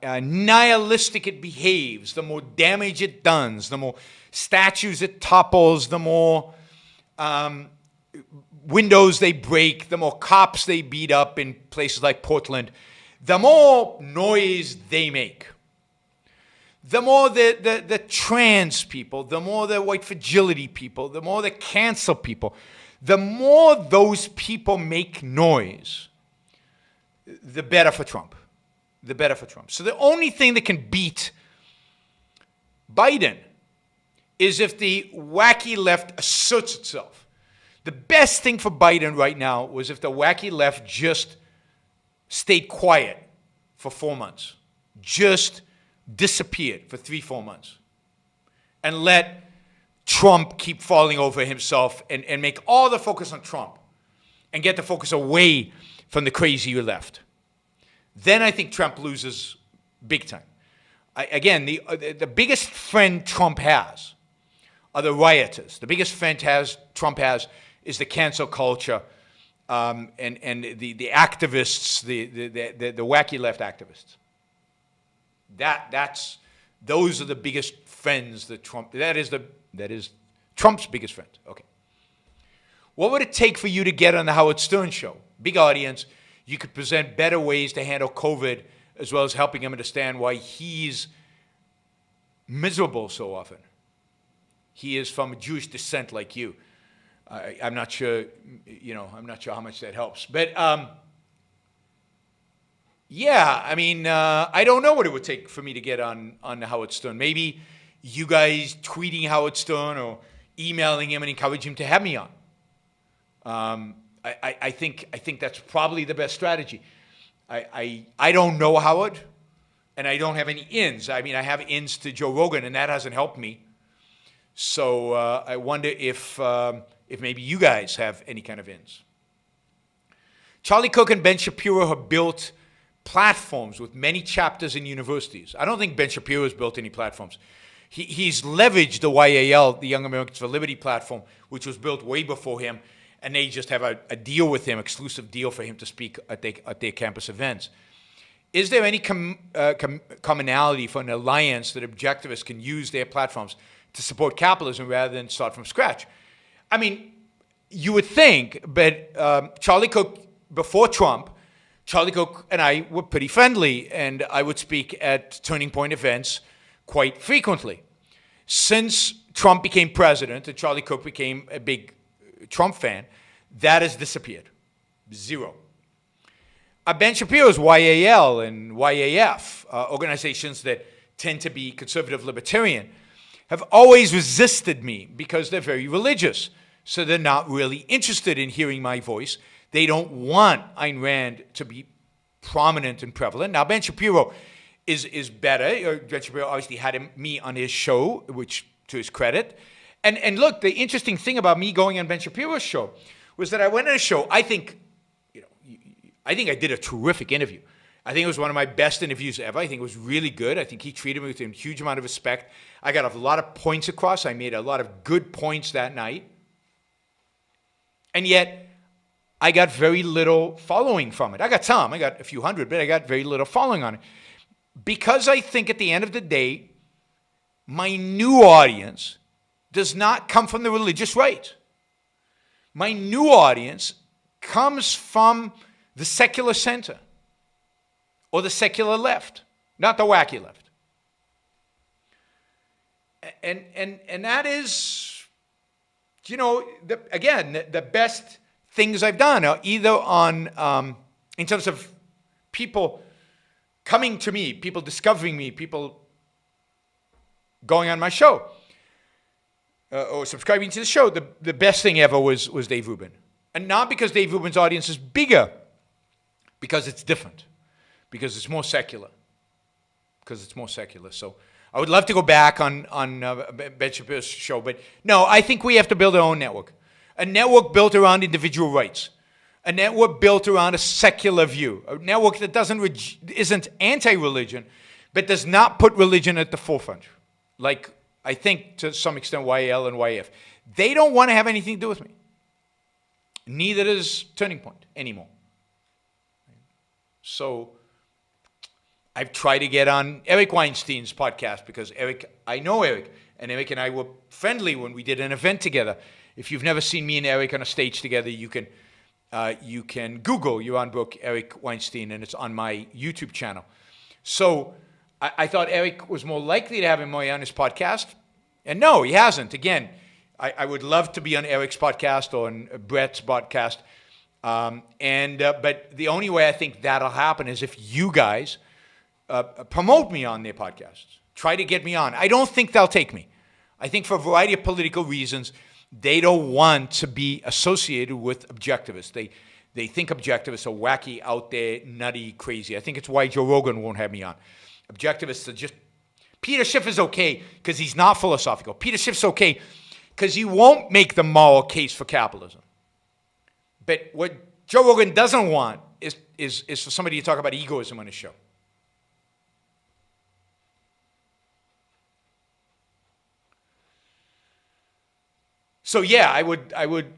nihilistic it behaves, the more damage it does, the more statues it topples, the more windows they break, the more cops they beat up in places like Portland, the more noise they make. The more the trans people, the more the white fragility people, the more the cancel people, the more those people make noise, the better for Trump. The better for Trump. So the only thing that can beat Biden is if the wacky left asserts itself. The best thing for Biden right now was if the wacky left just stayed quiet for 4 months. Just disappeared for 3-4 months. And let Trump keep falling over himself and make all the focus on Trump and get the focus away from the crazy left. Then I think Trump loses big time. Again, the biggest friend Trump has are the rioters. The biggest friend Trump has is the cancel culture and the activists, the wacky left activists. Those are the biggest friends that Trump. That is Trump's biggest friend. Okay. What would it take for you to get on the Howard Stern show? Big audience. You could present better ways to handle COVID, as well as helping him understand why he's miserable so often. He is from Jewish descent like you. I'm not sure, I'm not sure how much that helps. But, yeah, I mean, I don't know what it would take for me to get on the Howard Stern. Maybe you guys tweeting Howard Stern or emailing him and encourage him to have me on. I think that's probably the best strategy. I don't know Howard, and I don't have any ins. I mean, I have ins to Joe Rogan, and that hasn't helped me. So I wonder if maybe you guys have any kind of ins. Charlie Cook and Ben Shapiro have built platforms with many chapters in universities. I don't think Ben Shapiro has built any platforms. He's leveraged the YAL, the Young Americans for Liberty platform, which was built way before him, and they just have a deal with him, exclusive deal for him to speak at their campus events. Is there any commonality for an alliance that objectivists can use their platforms to support capitalism rather than start from scratch? I mean, you would think, but Charlie Cook, before Trump, Charlie Cook and I were pretty friendly, and I would speak at Turning Point events quite frequently. Since Trump became president and Charlie Cook became a big Trump fan, that has disappeared. Zero. Ben Shapiro's YAL and YAF, organizations that tend to be conservative libertarian, have always resisted me because they're very religious. So they're not really interested in hearing my voice. They don't want Ayn Rand to be prominent and prevalent. Now, Ben Shapiro is better. Ben Shapiro obviously had me on his show, which to his credit. And look, the interesting thing about me going on Ben Shapiro's show was that I went on a show. I think I did a terrific interview. I think it was one of my best interviews ever. I think it was really good. I think he treated me with a huge amount of respect. I got a lot of points across. I made a lot of good points that night. And yet, I got very little following from it. I got a few hundred, but I got very little following on it. Because I think at the end of the day, my new audience does not come from the religious right. My new audience comes from the secular center or the secular left, not the wacky left. And that is, the best things I've done are either on, in terms of people coming to me, people discovering me, people going on my show. or subscribing to the show, the best thing ever was Dave Rubin. And not because Dave Rubin's audience is bigger, because it's different, because it's more secular. So I would love to go back on Ben Shapiro's show, but no, I think we have to build our own network. A network built around individual rights. A network built around a secular view. A network that isn't anti-religion, but does not put religion at the forefront. Like, I think, to some extent, YL and YF. They don't want to have anything to do with me. Neither does Turning Point anymore. So I've tried to get on Eric Weinstein's podcast because I know Eric, and Eric and I were friendly when we did an event together. If you've never seen me and Eric on a stage together, you can Google Yaron Brook, Eric Weinstein, and it's on my YouTube channel. So I thought Eric was more likely to have him on his podcast, and no, he hasn't. Again, I would love to be on Eric's podcast or on Brett's podcast, but the only way I think that'll happen is if you guys promote me on their podcasts. Try to get me on. I don't think they'll take me. I think for a variety of political reasons, they don't want to be associated with objectivists. They think objectivists are wacky, out there, nutty, crazy. I think it's why Joe Rogan won't have me on. Objectivists are just... Peter Schiff is okay because he's not philosophical. Peter Schiff's okay because he won't make the moral case for capitalism. But what Joe Rogan doesn't want is for somebody to talk about egoism on his show. So yeah, I would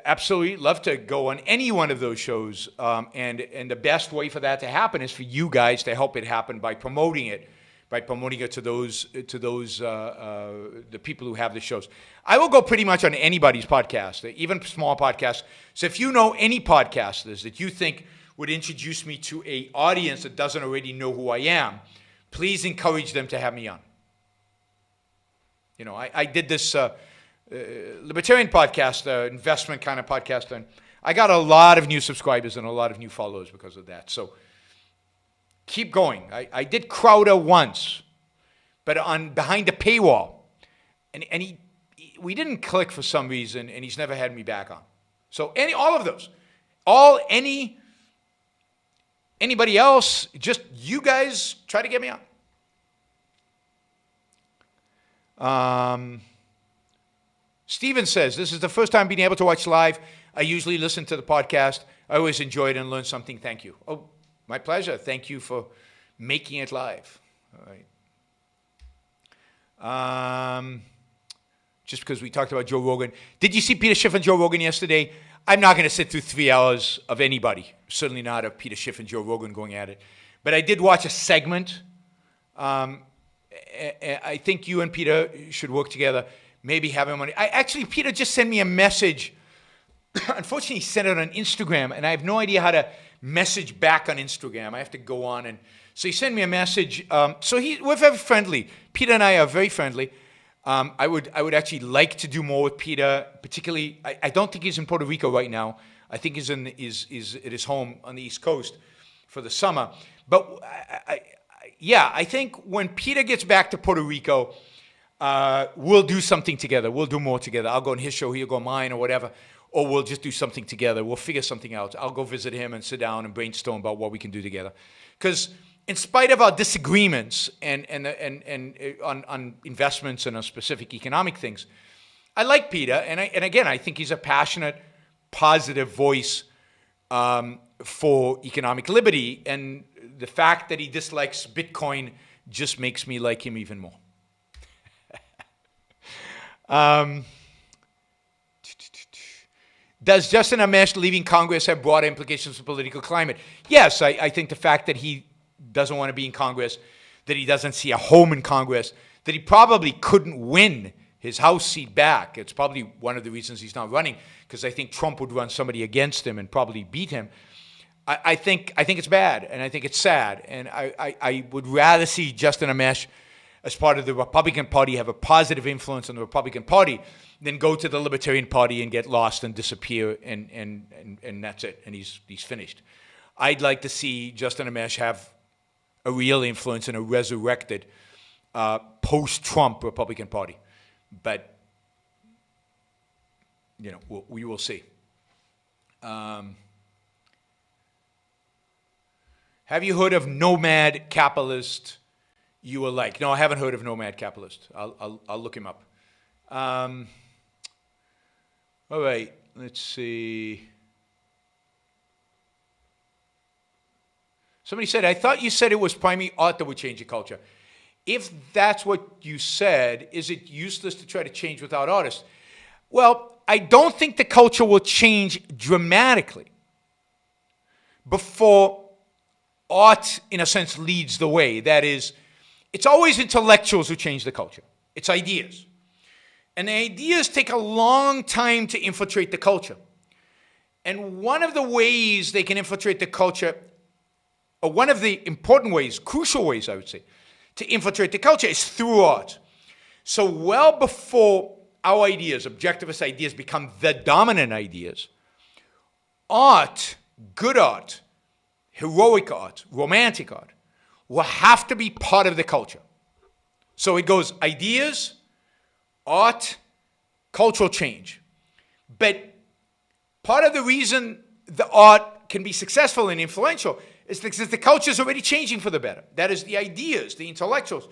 absolutely love to go on any one of those shows, and the best way for that to happen is for you guys to help it happen by promoting it to those the people who have the shows. I will go pretty much on anybody's podcast, even small podcasts. So if you know any podcasters that you think would introduce me to an audience that doesn't already know who I am, please encourage them to have me on. You know, I did this libertarian podcast, investment kind of podcast, and I got a lot of new subscribers and a lot of new followers because of that. So keep going. I did Crowder once, but behind the paywall, and we didn't click for some reason, and he's never had me back on. So all of those, anybody else, just you guys try to get me on. Steven says, this is the first time being able to watch live. I usually listen to the podcast. I always enjoy it and learn something. Thank you. Oh, my pleasure. Thank you for making it live. All right. Just because we talked about Joe Rogan. Did you see Peter Schiff and Joe Rogan yesterday? I'm not going to sit through 3 hours of anybody. Certainly not of Peter Schiff and Joe Rogan going at it. But I did watch a segment. I think you and Peter should work together. Maybe have him on. Peter just sent me a message. Unfortunately, he sent it on Instagram, and I have no idea how to message back on Instagram. I have to go on, and so he sent me a message. We're very friendly. Peter and I are very friendly. I would actually like to do more with Peter. Particularly, I don't think he's in Puerto Rico right now. I think he's at his home on the East Coast for the summer. But I think when Peter gets back to Puerto Rico, we'll do something together. We'll do more together. I'll go on his show, he'll go on mine, or whatever. Or we'll just do something together. We'll figure something out. I'll go visit him and sit down and brainstorm about what we can do together. Because in spite of our disagreements and on investments and on specific economic things, I like Peter. And again, I think he's a passionate, positive voice for economic liberty. And the fact that he dislikes Bitcoin just makes me like him even more. Does Justin Amash leaving Congress have broader implications for political climate? Yes, I think the fact that he doesn't want to be in Congress, that he doesn't see a home in Congress, that he probably couldn't win his House seat back. It's probably one of the reasons he's not running, because I think Trump would run somebody against him and probably beat him. I think it's bad, and I think it's sad, and I would rather see Justin Amash as part of the Republican Party have a positive influence on the Republican Party than go to the Libertarian Party and get lost and disappear, and that's it, and he's finished. I'd like to see Justin Amash have a real influence in a resurrected post-Trump Republican Party. But we will see. Have you heard of nomad capitalist? You will like. No, I haven't heard of nomad capitalist. I'll look him up. All right, let's see. Somebody said, I thought you said it was primarily art that would change the culture. If that's what you said, is it useless to try to change without artists? Well, I don't think the culture will change dramatically before art, in a sense, leads the way. That is, it's always intellectuals who change the culture. It's ideas. And the ideas take a long time to infiltrate the culture. And one of the ways they can infiltrate the culture, or one of the important ways, crucial ways, I would say, to infiltrate the culture is through art. So well before our ideas, objectivist ideas, become the dominant ideas, art, good art, heroic art, romantic art, will have to be part of the culture. So it goes ideas, art, cultural change. But part of the reason the art can be successful and influential is because the culture is already changing for the better. That is, the ideas, the intellectuals,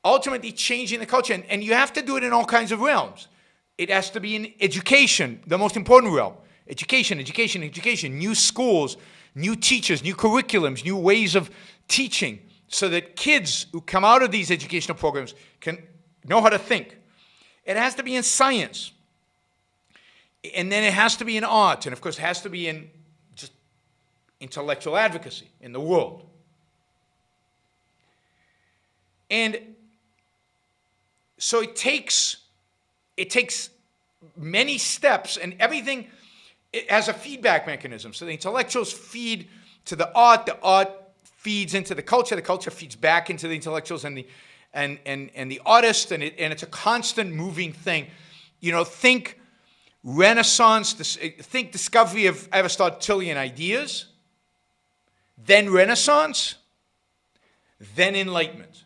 ultimately changing the culture. And you have to do it in all kinds of realms. It has to be in education, the most important realm. Education, education, education. New schools, new teachers, new curriculums, new ways of teaching, so that kids who come out of these educational programs can know how to think. It has to be in science. And then it has to be in art. And of course, it has to be in just intellectual advocacy in the world. And so it takes many steps, and everything, it has a feedback mechanism. So the intellectuals feed to the art feeds into the culture feeds back into the intellectuals and the artist, and it's a constant moving thing. Think Renaissance, think discovery of Aristotelian ideas, then Renaissance, then Enlightenment.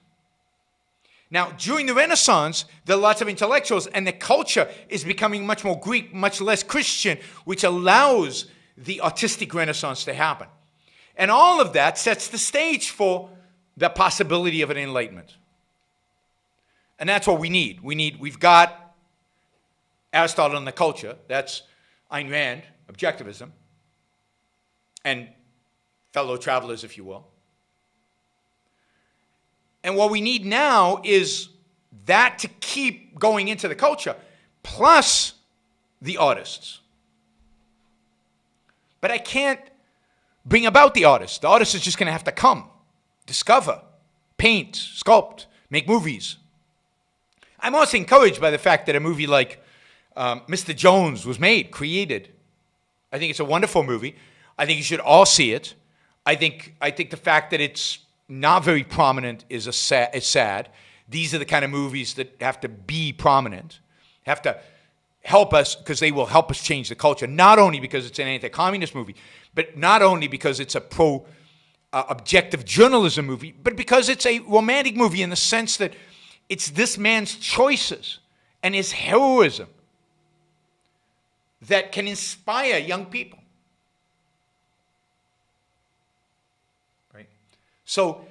Now, during the Renaissance, there are lots of intellectuals, and the culture is becoming much more Greek, much less Christian, which allows the artistic Renaissance to happen. And all of that sets the stage for the possibility of an Enlightenment. And that's what we need. We've got Aristotle and the culture. That's Ayn Rand, objectivism, and fellow travelers, if you will. And what we need now is that to keep going into the culture, plus the artists. But I can't bring about the artist. The artist is just going to have to come, discover, paint, sculpt, make movies. I'm also encouraged by the fact that a movie like Mr. Jones was made, created. I think it's a wonderful movie. I think you should all see it. I think the fact that it's not very prominent is sad. These are the kind of movies that have to be prominent, have to help us, because they will help us change the culture, not only because it's an anti-communist movie, but not only because it's a pro-objective journalism movie, but because it's a romantic movie in the sense that it's this man's choices and his heroism that can inspire young people. Right? So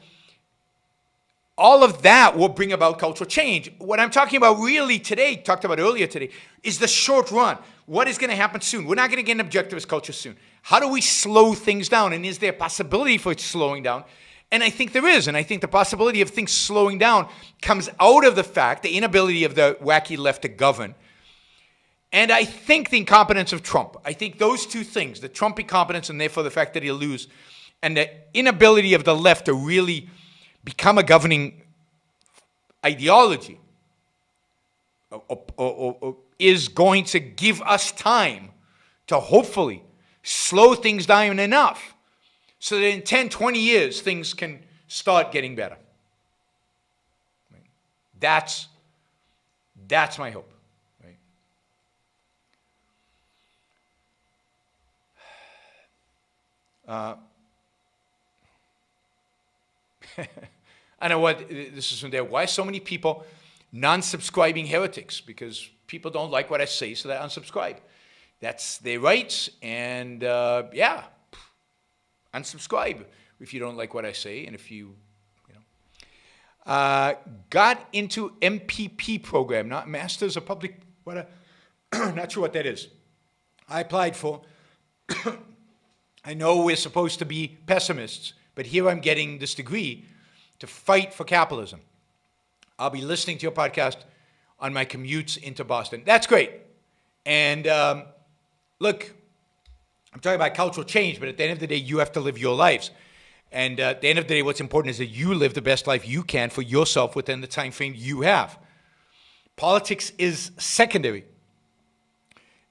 all of that will bring about cultural change. What I'm talking about really today, talked about earlier today, is the short run. What is going to happen soon? We're not going to get an objectivist culture soon. How do we slow things down? And is there a possibility for it slowing down? And I think there is. And I think the possibility of things slowing down comes out of the fact, the inability of the wacky left to govern. And I think the incompetence of Trump. I think those two things, the Trump incompetence and therefore the fact that he'll lose, and the inability of the left to really become a governing ideology, is going to give us time to hopefully slow things down enough so that in 10, 20 years, things can start getting better. That's my hope. I know what this is from there. Why so many people non-subscribing heretics? Because people don't like what I say, so they unsubscribe. That's their rights, and unsubscribe if you don't like what I say, and if you got into MPP program, not Masters of Public, not sure what that is. I applied for. I know we're supposed to be pessimists, but here I'm getting this degree to fight for capitalism. I'll be listening to your podcast on my commutes into Boston. That's great. And look, I'm talking about cultural change, but at the end of the day, you have to live your lives. And at the end of the day, what's important is that you live the best life you can for yourself within the time frame you have. Politics is secondary.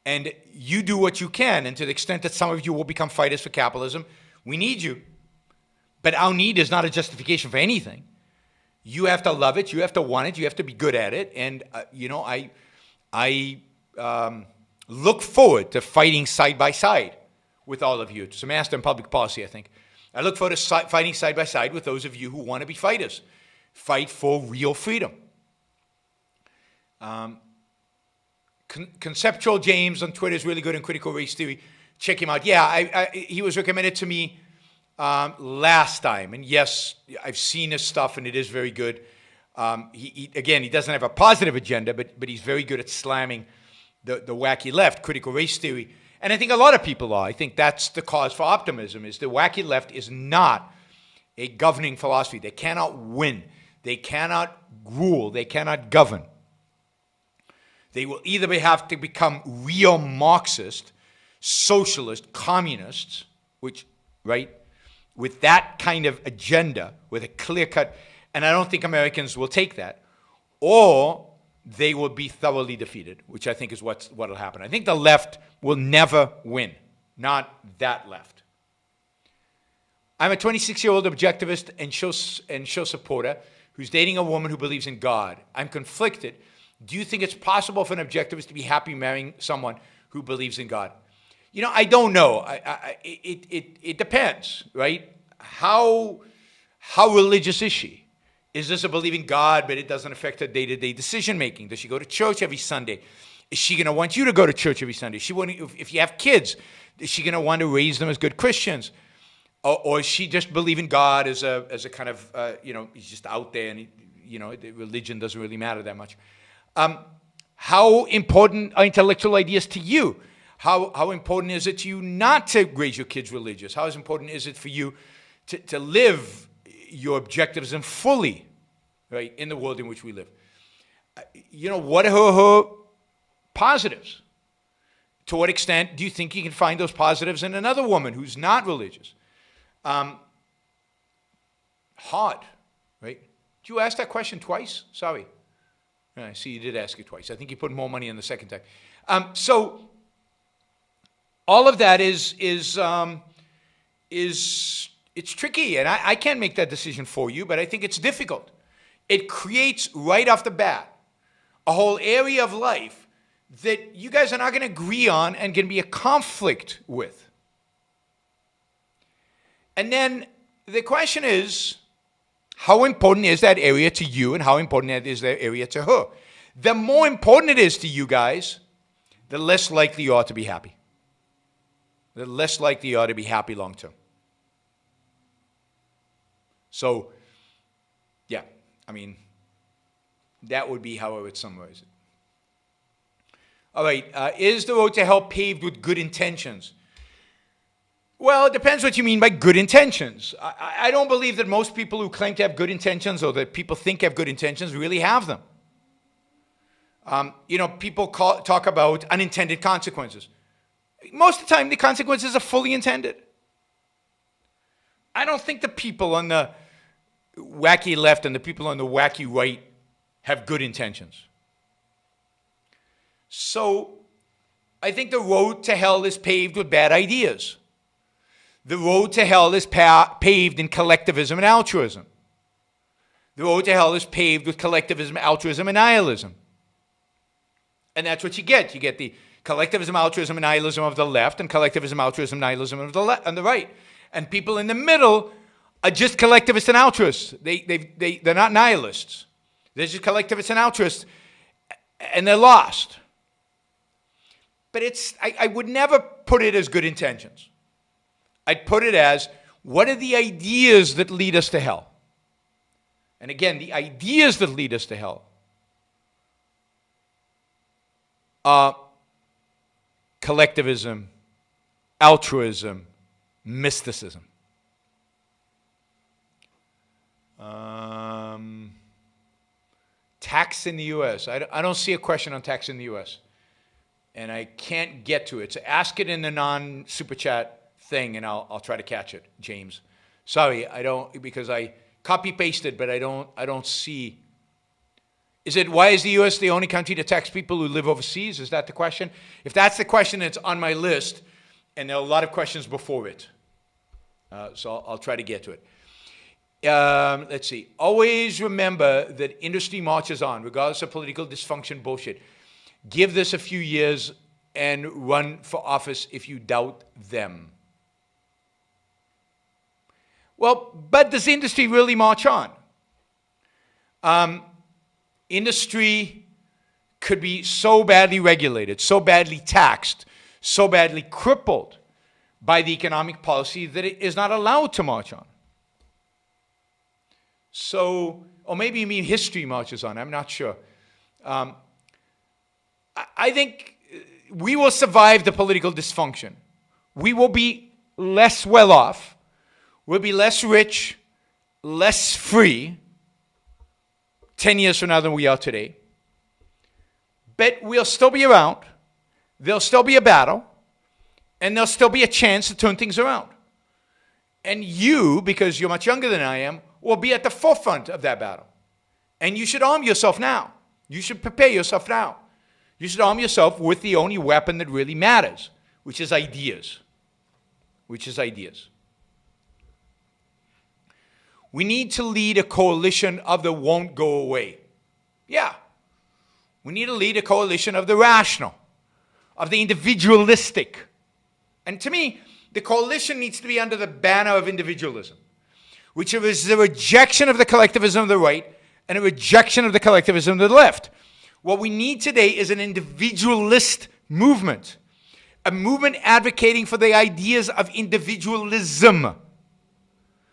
And you do what you can. And to the extent that some of you will become fighters for capitalism, we need you. But our need is not a justification for anything. You have to love it. You have to want it. You have to be good at it. And, I look forward to fighting side by side with all of you. It's a master in public policy, I think. I look forward to fighting side by side with those of you who want to be fighters. Fight for real freedom. Conceptual James on Twitter is really good in critical race theory. Check him out. Yeah, he was recommended to me last time. And yes, I've seen his stuff, and it is very good. He doesn't have a positive agenda, but he's very good at slamming the wacky left, critical race theory. And I think a lot of people are. I think that's the cause for optimism, is the wacky left is not a governing philosophy. They cannot win. They cannot rule. They cannot govern. They will either have to become real Marxist, socialist, communists, with that kind of agenda, with a clear cut, and I don't think Americans will take that, or they will be thoroughly defeated, which I think is what will happen. I think the left will never win, not that left. I'm a 26-year-old objectivist and show supporter who's dating a woman who believes in God. I'm conflicted. Do you think it's possible for an objectivist to be happy marrying someone who believes in God? I don't know. It depends, right? How religious is she? Is this a believing God, but it doesn't affect her day-to-day decision-making? Does she go to church every Sunday? Is she going to want you to go to church every Sunday? If you have kids, is she going to want to raise them as good Christians? Or is she just believing God as a kind of, he's just out there and, religion doesn't really matter that much? How important are intellectual ideas to you? How important is it to you not to raise your kids religious? How important is it for you to live your objectivism fully, right, in the world in which we live? What are her positives? To what extent do you think you can find those positives in another woman who's not religious? Hard, right? Did you ask that question twice? Sorry. I see you did ask it twice. I think you put more money in the second time. So all of that is it's tricky, and I can't make that decision for you, but I think it's difficult. It creates right off the bat a whole area of life that you guys are not going to agree on and going to be a conflict with. And then the question is, how important is that area to you, and how important is that area to her? The more important it is to you guys, the less likely you are to be happy. The less likely you are to be happy long term. So, yeah, that would be how I would summarize it. All right, is the road to hell paved with good intentions? Well, it depends what you mean by good intentions. I don't believe that most people who claim to have good intentions, or that people think have good intentions, really have them. People talk about unintended consequences. Most of the time, the consequences are fully intended. I don't think the people on the wacky left and the people on the wacky right have good intentions. So I think the road to hell is paved with bad ideas. The road to hell is paved in collectivism and altruism. The road to hell is paved with collectivism, altruism, and nihilism. And that's what you get. You get the collectivism, altruism, and nihilism of the left, and collectivism, altruism, nihilism of on the right. And people in the middle are just collectivists and altruists. They're not nihilists. They're just collectivists and altruists, and they're lost. But I would never put it as good intentions. I'd put it as, what are the ideas that lead us to hell? And again, the ideas that lead us to hell are collectivism, altruism, mysticism. Tax in the U.S. I don't see a question on tax in the U.S. And I can't get to it. So ask it in the non-super chat thing, and I'll try to catch it, James. Sorry, I don't, because I copy-pasted, but I don't see. Why is the U.S. the only country to tax people who live overseas? Is that the question? If that's the question, it's on my list, and there are a lot of questions before it. So I'll try to get to it. Let's see. Always remember that industry marches on, regardless of political dysfunction bullshit. Give this a few years and run for office if you doubt them. Well, but does industry really march on? Industry could be so badly regulated, so badly taxed, so badly crippled by the economic policy that it is not allowed to march on. So, or maybe you mean history marches on, I'm not sure. I think we will survive the political dysfunction. We will be less well off. We'll be less rich, less free 10 years from now than we are today. But we'll still be around. There'll still be a battle. And there'll still be a chance to turn things around. And you, because you're much younger than I am, will be at the forefront of that battle. And you should arm yourself now. You should prepare yourself now. You should arm yourself with the only weapon that really matters, which is ideas. We need to lead a coalition of the won't go away. Yeah. We need to lead a coalition of the rational, of the individualistic. And to me, the coalition needs to be under the banner of individualism, which is the rejection of the collectivism of the right and a rejection of the collectivism of the left. What we need today is an individualist movement, a movement advocating for the ideas of individualism,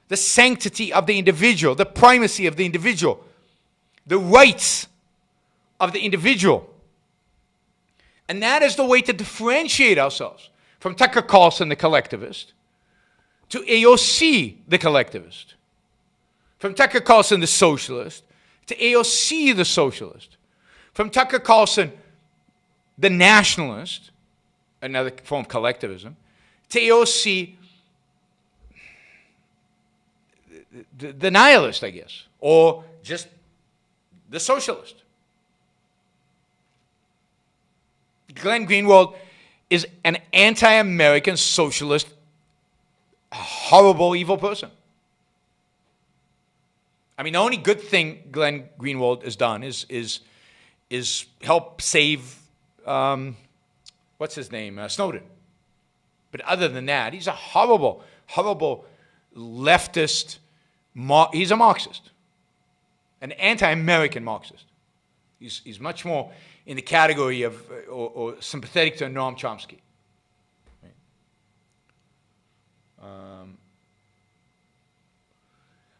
the sanctity of the individual, the primacy of the individual, the rights of the individual. And that is the way to differentiate ourselves from Tucker Carlson, the collectivist, to AOC, the collectivist, from Tucker Carlson, the socialist, to AOC, the socialist, from Tucker Carlson, the nationalist, another form of collectivism, to AOC, the nihilist, I guess, or just the socialist. Glenn Greenwald is an anti-American socialist, horrible, evil person. I mean, the only good thing Glenn Greenwald has done is help save, what's his name, Snowden. But other than that, he's a horrible, horrible leftist, he's a Marxist, an anti-American Marxist. He's much more in the category of, or sympathetic to Noam Chomsky.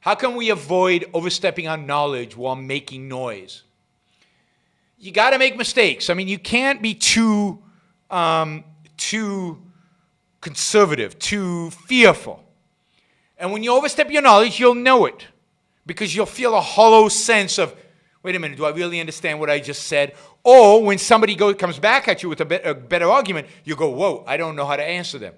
How can we avoid overstepping on knowledge while making noise? You got to make mistakes. I mean, you can't be too conservative, too fearful. And when you overstep your knowledge, you'll know it, because you'll feel a hollow sense of, wait a minute, do I really understand what I just said? Or when somebody comes back at you with a better argument, you go, whoa, I don't know how to answer them.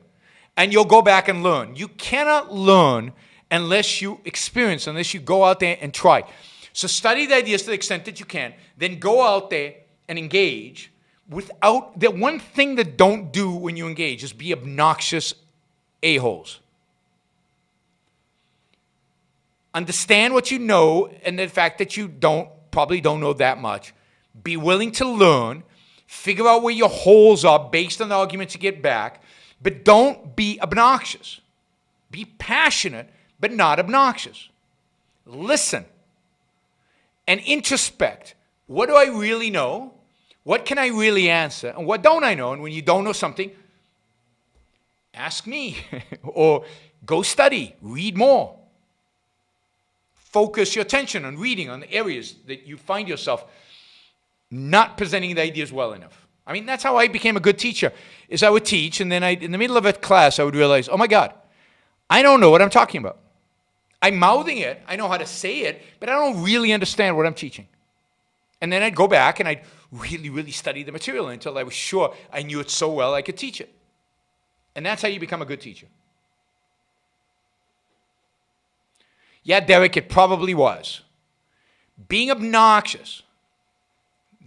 And you'll go back and learn. You cannot learn unless you experience, unless you go out there and try. So study the ideas to the extent that you can, then go out there and engage without, the one thing that don't do when you engage is be obnoxious a-holes. Understand what you know and the fact that you probably don't know that much. Be willing to learn, figure out where your holes are based on the arguments you get back, but don't be obnoxious. Be passionate, but not obnoxious. Listen and introspect. What do I really know? What can I really answer? And what don't I know? And when you don't know something, ask me. Or go study, read more. Focus your attention on reading on the areas that you find yourself not presenting the ideas well enough. I mean, that's how I became a good teacher, is I would teach, and then in the middle of a class, I would realize, oh my God, I don't know what I'm talking about. I'm mouthing it, I know how to say it, but I don't really understand what I'm teaching. And then I'd go back and I'd really, really study the material until I was sure I knew it so well I could teach it. And that's how you become a good teacher. Yeah, Derek, it probably was. Being obnoxious,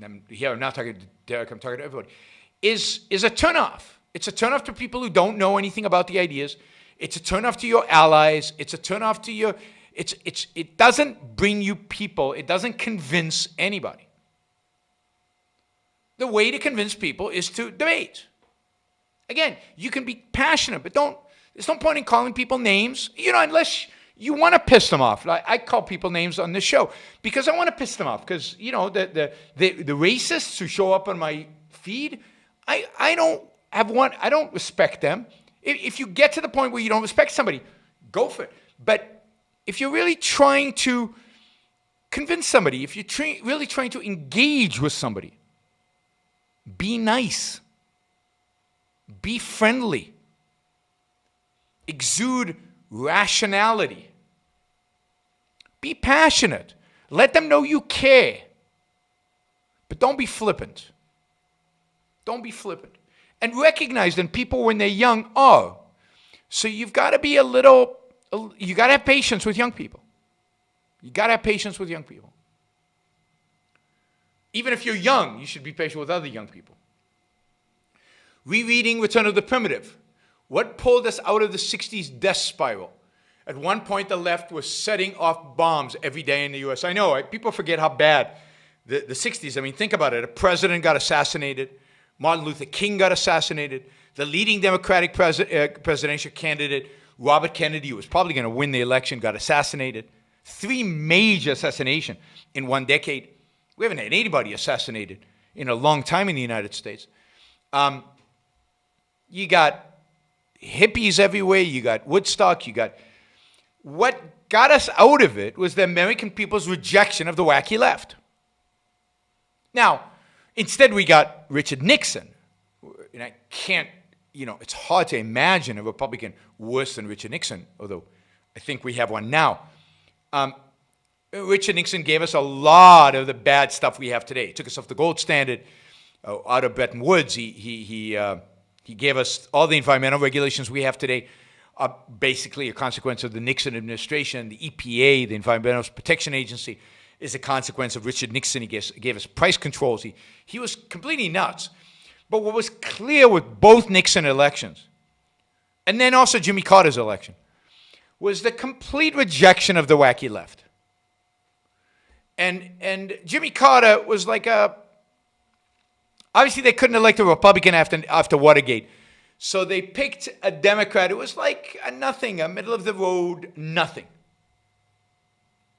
I'm not talking to Derek, I'm talking to everybody, is a turnoff. It's a turnoff to people who don't know anything about the ideas. It's a turnoff to your allies. It's a turnoff to your, it doesn't bring you people. It doesn't convince anybody. The way to convince people is to debate. Again, you can be passionate, but there's no point in calling people names, unless you want to piss them off. I call people names on this show because I want to piss them off. Because, the racists who show up on my feed, I don't respect them. If you get to the point where you don't respect somebody, go for it. But if you're really trying to convince somebody, if you're really trying to engage with somebody, be nice. Be friendly. Exude rationality. Be passionate. Let them know you care. But don't be flippant. Don't be flippant. And recognize that people when they're young are. So you've got to be you got to have patience with young people. You got to have patience with young people. Even if you're young, you should be patient with other young people. Rereading Return of the Primitive. What pulled us out of the 60s death spiral? At one point, the left was setting off bombs every day in the U.S. I know, people forget how bad the 60s, I mean, think about it. A president got assassinated. Martin Luther King got assassinated. The leading Democratic presidential candidate, Robert Kennedy, who was probably going to win the election, got assassinated. 3 major assassinations in 1 decade. We haven't had anybody assassinated in a long time in the United States. You got hippies everywhere. You got Woodstock. What got us out of it was the American people's rejection of the wacky left. Now, instead we got Richard Nixon. And I can't, it's hard to imagine a Republican worse than Richard Nixon, although I think we have one now. Richard Nixon gave us a lot of the bad stuff we have today. He took us off the gold standard out of Bretton Woods. He gave us all the environmental regulations we have today are basically a consequence of the Nixon administration. The EPA, the Environmental Protection Agency, is a consequence of Richard Nixon. He gave us price controls. He was completely nuts. But what was clear with both Nixon elections, and then also Jimmy Carter's election, was the complete rejection of the wacky left. And Jimmy Carter was like obviously they couldn't elect a Republican after Watergate. So they picked a Democrat who was like a nothing, a middle-of-the-road nothing.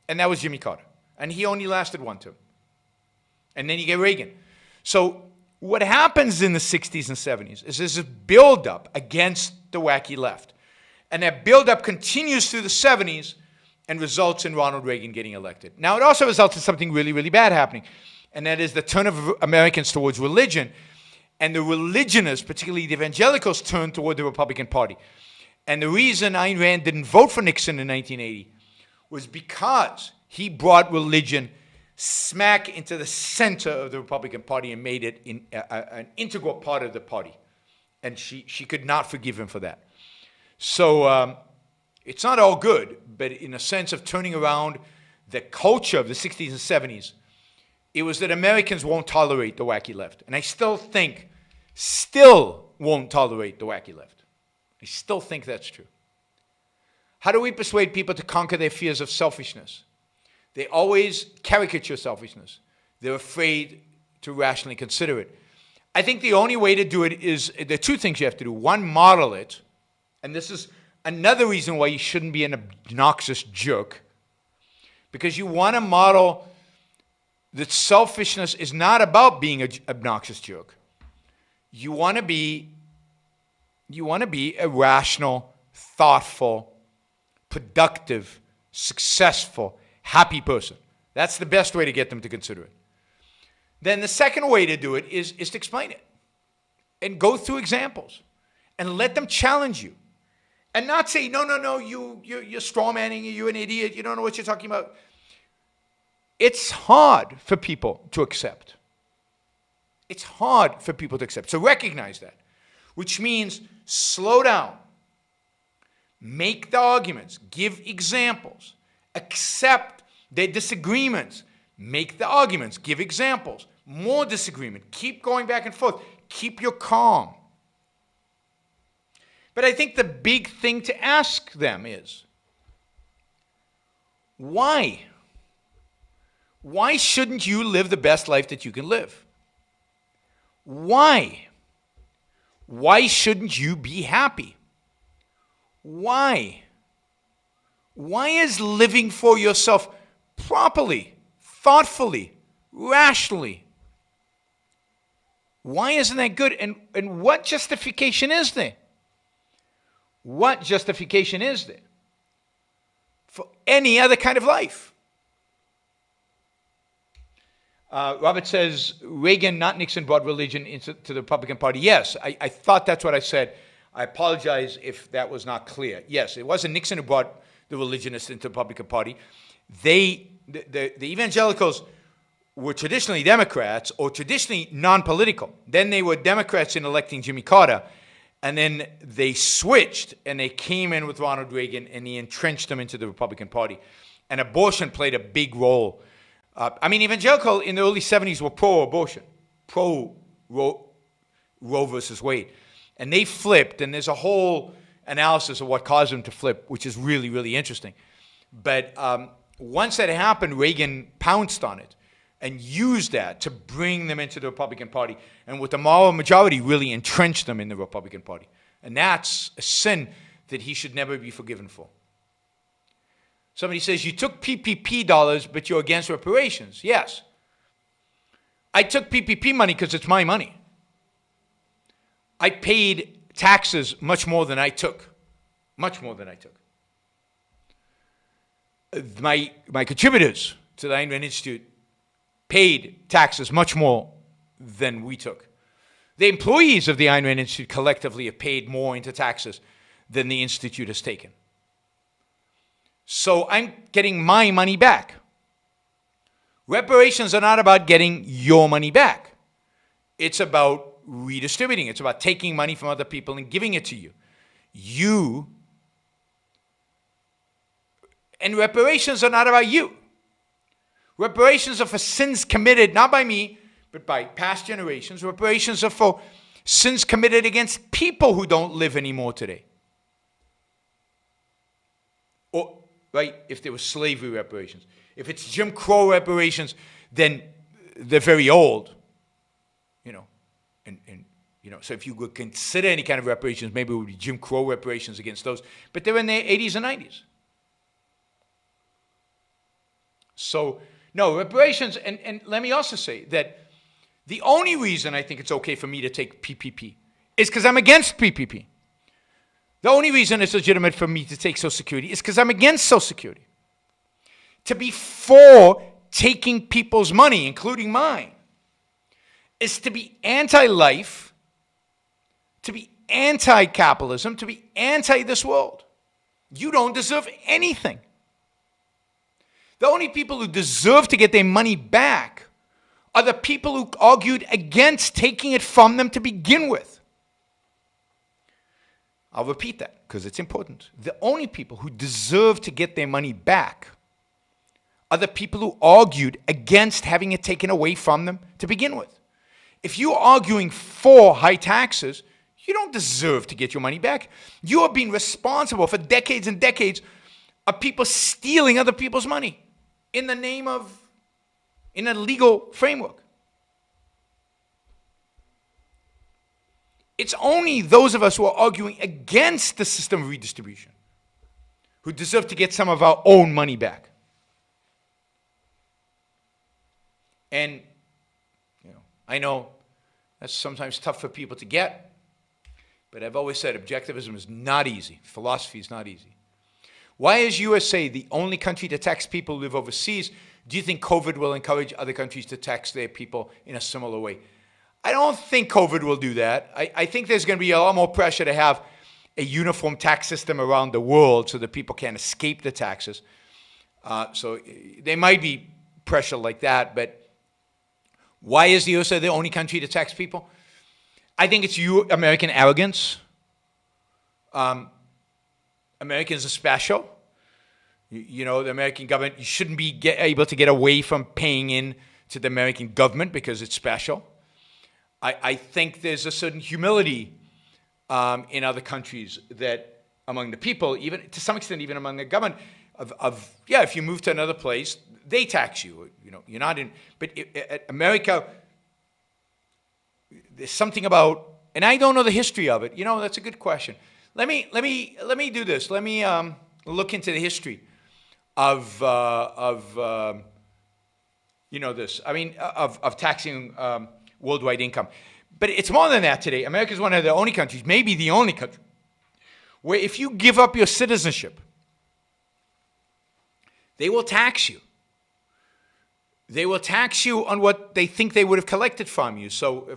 And that was Jimmy Carter. And he only lasted 1 term. And then you get Reagan. So what happens in the 60s and 70s is there's a buildup against the wacky left. And that buildup continues through the 70s and results in Ronald Reagan getting elected. Now, it also results in something really, really bad happening. And that is the turn of Americans towards religion. And the religionists, particularly the evangelicals, turned toward the Republican Party. And the reason Ayn Rand didn't vote for Nixon in 1980 was because he brought religion smack into the center of the Republican Party and made it an integral part of the party. And she could not forgive him for that. So it's not all good, but in a sense of turning around the culture of the 60s and 70s, it was that Americans won't tolerate the wacky left. And I still won't tolerate the wacky left. I still think that's true. How do we persuade people to conquer their fears of selfishness? They always caricature selfishness. They're afraid to rationally consider it. I think the only way to do it is, there are 2 things you have to do. One, model it. And this is another reason why you shouldn't be an obnoxious jerk. Because you want to model that selfishness is not about being an obnoxious jerk. You want to be a rational, thoughtful, productive, successful, happy person. That's the best way to get them to consider it. Then the second way to do it is to explain it and go through examples and let them challenge you and not say, no, you're straw manning, you're an idiot, you don't know what you're talking about. It's hard for people to accept. It's hard for people to accept. So recognize that, which means slow down, make the arguments, give examples, accept their disagreements, make the arguments, give examples, more disagreement, keep going back and forth, keep your calm. But I think the big thing to ask them is, why? Why shouldn't you live the best life that you can live? Why? Why shouldn't you be happy? Why? Why is living for yourself properly, thoughtfully, rationally, why isn't that good? And what justification is there? What justification is there for any other kind of life? Robert says, Reagan, not Nixon, brought religion into the Republican Party. Yes, I thought that's what I said. I apologize if that was not clear. Yes, it wasn't Nixon who brought the religionists into the Republican Party. The evangelicals were traditionally Democrats or traditionally non-political. Then they were Democrats in electing Jimmy Carter. And then they switched and they came in with Ronald Reagan and he entrenched them into the Republican Party. And abortion played a big role. Evangelical in the early 70s were pro-abortion, pro-Roe versus Wade. And they flipped, and there's a whole analysis of what caused them to flip, which is really, really interesting. But once that happened, Reagan pounced on it and used that to bring them into the Republican Party. And with the moral majority, really entrenched them in the Republican Party. And that's a sin that he should never be forgiven for. Somebody says, you took PPP dollars, but you're against reparations. Yes. I took PPP money because it's my money. I paid taxes much more than I took. Much more than I took. My contributors to the Ayn Rand Institute paid taxes much more than we took. The employees of the Ayn Rand Institute collectively have paid more into taxes than the Institute has taken. So I'm getting my money back. Reparations are not about getting your money back. It's about redistributing. It's about taking money from other people and giving it to you. And reparations are not about you. Reparations are for sins committed, not by me, but by past generations. Reparations are for sins committed against people who don't live anymore today. Or, right, if there was slavery reparations. If it's Jim Crow reparations, then they're very old. So if you would consider any kind of reparations, maybe it would be Jim Crow reparations against those. But they're in their 80s and 90s. So, no, reparations, and let me also say that the only reason I think it's okay for me to take PPP is because I'm against PPP. The only reason it's legitimate for me to take Social Security is because I'm against Social Security. To be for taking people's money, including mine, is to be anti-life, to be anti-capitalism, to be anti this world. You don't deserve anything. The only people who deserve to get their money back are the people who argued against taking it from them to begin with. I'll repeat that because it's important. The only people who deserve to get their money back are the people who argued against having it taken away from them to begin with. If you're arguing for high taxes, you don't deserve to get your money back. You are being responsible for decades and decades of people stealing other people's money in the name of, in a legal framework. It's only those of us who are arguing against the system of redistribution who deserve to get some of our own money back. And, I know that's sometimes tough for people to get, but I've always said objectivism is not easy. Philosophy is not easy. Why is USA the only country to tax people who live overseas? Do you think COVID will encourage other countries to tax their people in a similar way? I don't think COVID will do that. I think there's going to be a lot more pressure to have a uniform tax system around the world so that people can't escape the taxes. So there might be pressure like that, but why is the USA the only country to tax people? I think it's American arrogance. Americans are special. The American government, you shouldn't be able to get away from paying in to the American government because it's special. I think there's a certain humility in other countries that among the people, even to some extent, even among the government, if you move to another place, they tax you. You're not in. But America, there's something about, and I don't know the history of it. That's a good question. Let me do this. Let me look into the history of this. Of taxing worldwide income. But it's more than that today. America is one of the only countries, maybe the only country, where if you give up your citizenship, they will tax you. They will tax you on what they think they would have collected from you. So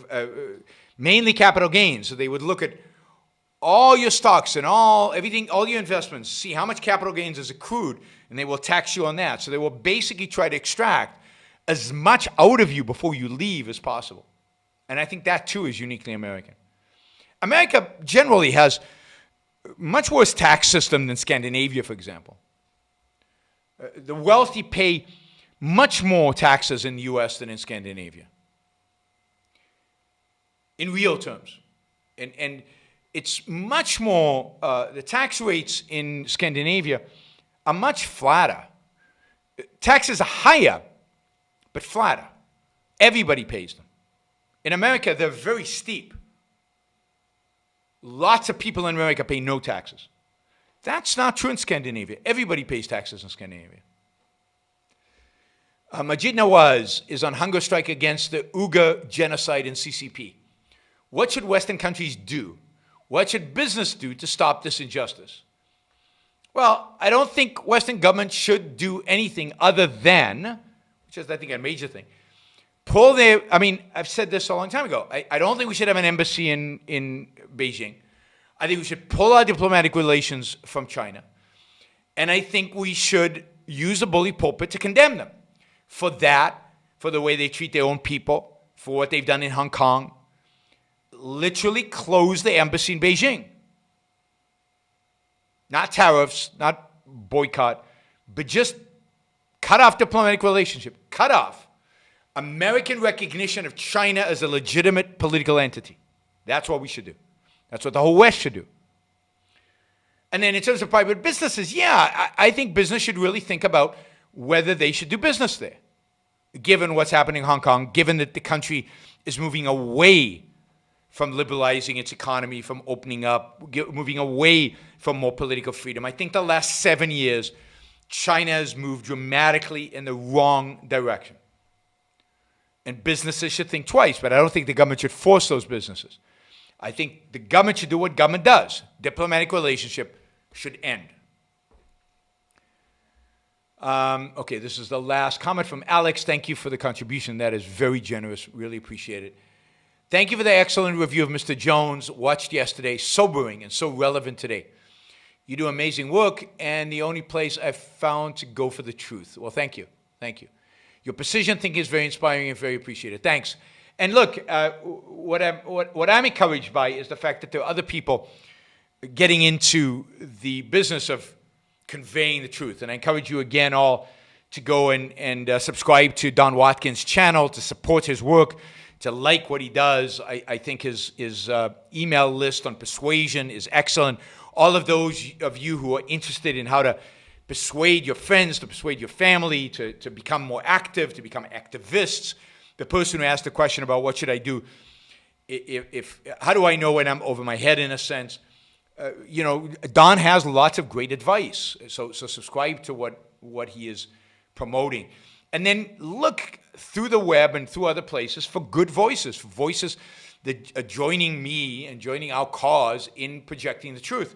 mainly capital gains. So they would look at all your stocks and all your investments, see how much capital gains is accrued, and they will tax you on that. So they will basically try to extract as much out of you before you leave as possible. And I think that too is uniquely American. America generally has a much worse tax system than Scandinavia, for example. The wealthy pay much more taxes in the U.S. than in Scandinavia, in real terms. And it's much more, the tax rates in Scandinavia are much flatter. Taxes are higher, but flatter. Everybody pays them. In America, they're very steep. Lots of people in America pay no taxes. That's not true in Scandinavia. Everybody pays taxes in Scandinavia. Majid Nawaz is on hunger strike against the Uyghur genocide in CCP. What should Western countries do? What should business do to stop this injustice? Well, I don't think Western governments should do anything other than, which is, I think, a major thing, I've said this a long time ago. I don't think we should have an embassy in Beijing. I think we should pull our diplomatic relations from China. And I think we should use the bully pulpit to condemn them for that, for the way they treat their own people, for what they've done in Hong Kong. Literally close the embassy in Beijing. Not tariffs, not boycott, but just cut off diplomatic relationship. Cut off American recognition of China as a legitimate political entity. That's what we should do. That's what the whole West should do. And then in terms of private businesses, I think business should really think about whether they should do business there, given what's happening in Hong Kong, given that the country is moving away from liberalizing its economy, from opening up, moving away from more political freedom. I think the last 7 years, China has moved dramatically in the wrong direction. And businesses should think twice, but I don't think the government should force those businesses. I think the government should do what government does. Diplomatic relationship should end. Okay, this is the last comment from Alex. Thank you for the contribution. That is very generous. Really appreciate it. Thank you for the excellent review of Mr. Jones. Watched yesterday. Sobering and so relevant today. You do amazing work, and the only place I've found to go for the truth. Well, thank you. Thank you. Your precision thinking is very inspiring and very appreciated. Thanks. And look, what I'm encouraged by is the fact that there are other people getting into the business of conveying the truth. And I encourage you again all to go and subscribe to Don Watkins' channel, to support his work, to like what he does. I think his email list on persuasion is excellent. All of those of you who are interested in how to persuade your friends, to persuade your family, to become more active, to become activists. The person who asked the question about what should I do, how do I know when I'm over my head in a sense? Don has lots of great advice. So subscribe to what he is promoting. And then look through the web and through other places for good voices, for voices that are joining me and joining our cause in projecting the truth.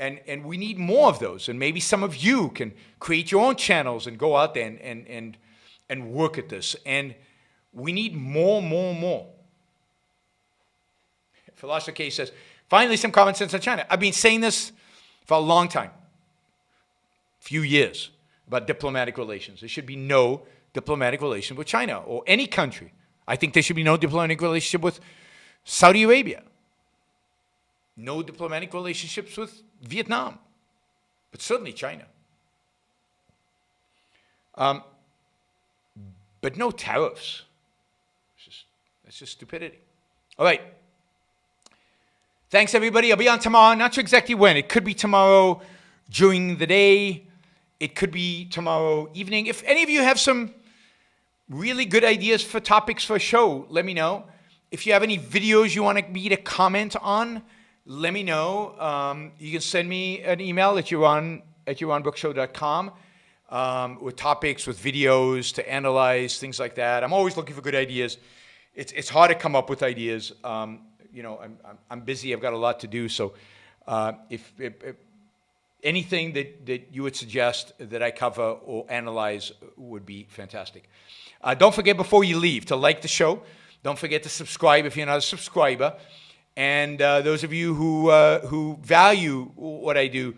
And we need more of those. And maybe some of you can create your own channels and go out there and work at this. And we need more. Philosopher K says, finally some common sense on China. I've been saying this for a long time, few years, about diplomatic relations. There should be no diplomatic relationship with China or any country. I think there should be no diplomatic relationship with Saudi Arabia. No diplomatic relationships with Vietnam, but certainly China. But no tariffs. That's just stupidity. All right. Thanks, everybody. I'll be on tomorrow. Not sure exactly when. It could be tomorrow during the day. It could be tomorrow evening. If any of you have some really good ideas for topics for a show, let me know. If you have any videos you want me to comment on, let me know. You can send me an email at yaronbrookshow.com with topics, with videos to analyze, things like that. I'm always looking for good ideas. It's hard to come up with ideas. I'm busy. I've got a lot to do. So if anything that you would suggest that I cover or analyze would be fantastic. Don't forget before you leave to like the show. Don't forget to subscribe if you're not a subscriber. And those of you who value what I do,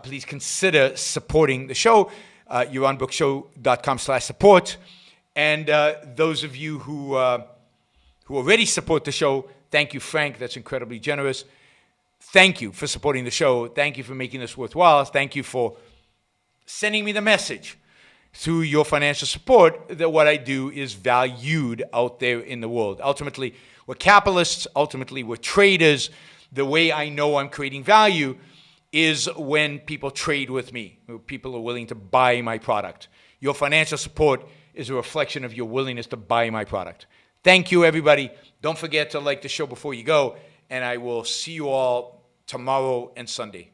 please consider supporting the show. yaronbrookshow.com/support. And those of you who already support the show, thank you, Frank. That's incredibly generous. Thank you for supporting the show. Thank you for making this worthwhile. Thank you for sending me the message through your financial support that what I do is valued out there in the world. Ultimately, we're capitalists. Ultimately, we're traders. The way I know I'm creating value is when people trade with me. People are willing to buy my product. Your financial support is a reflection of your willingness to buy my product. Thank you, everybody. Don't forget to like the show before you go. And I will see you all tomorrow and Sunday.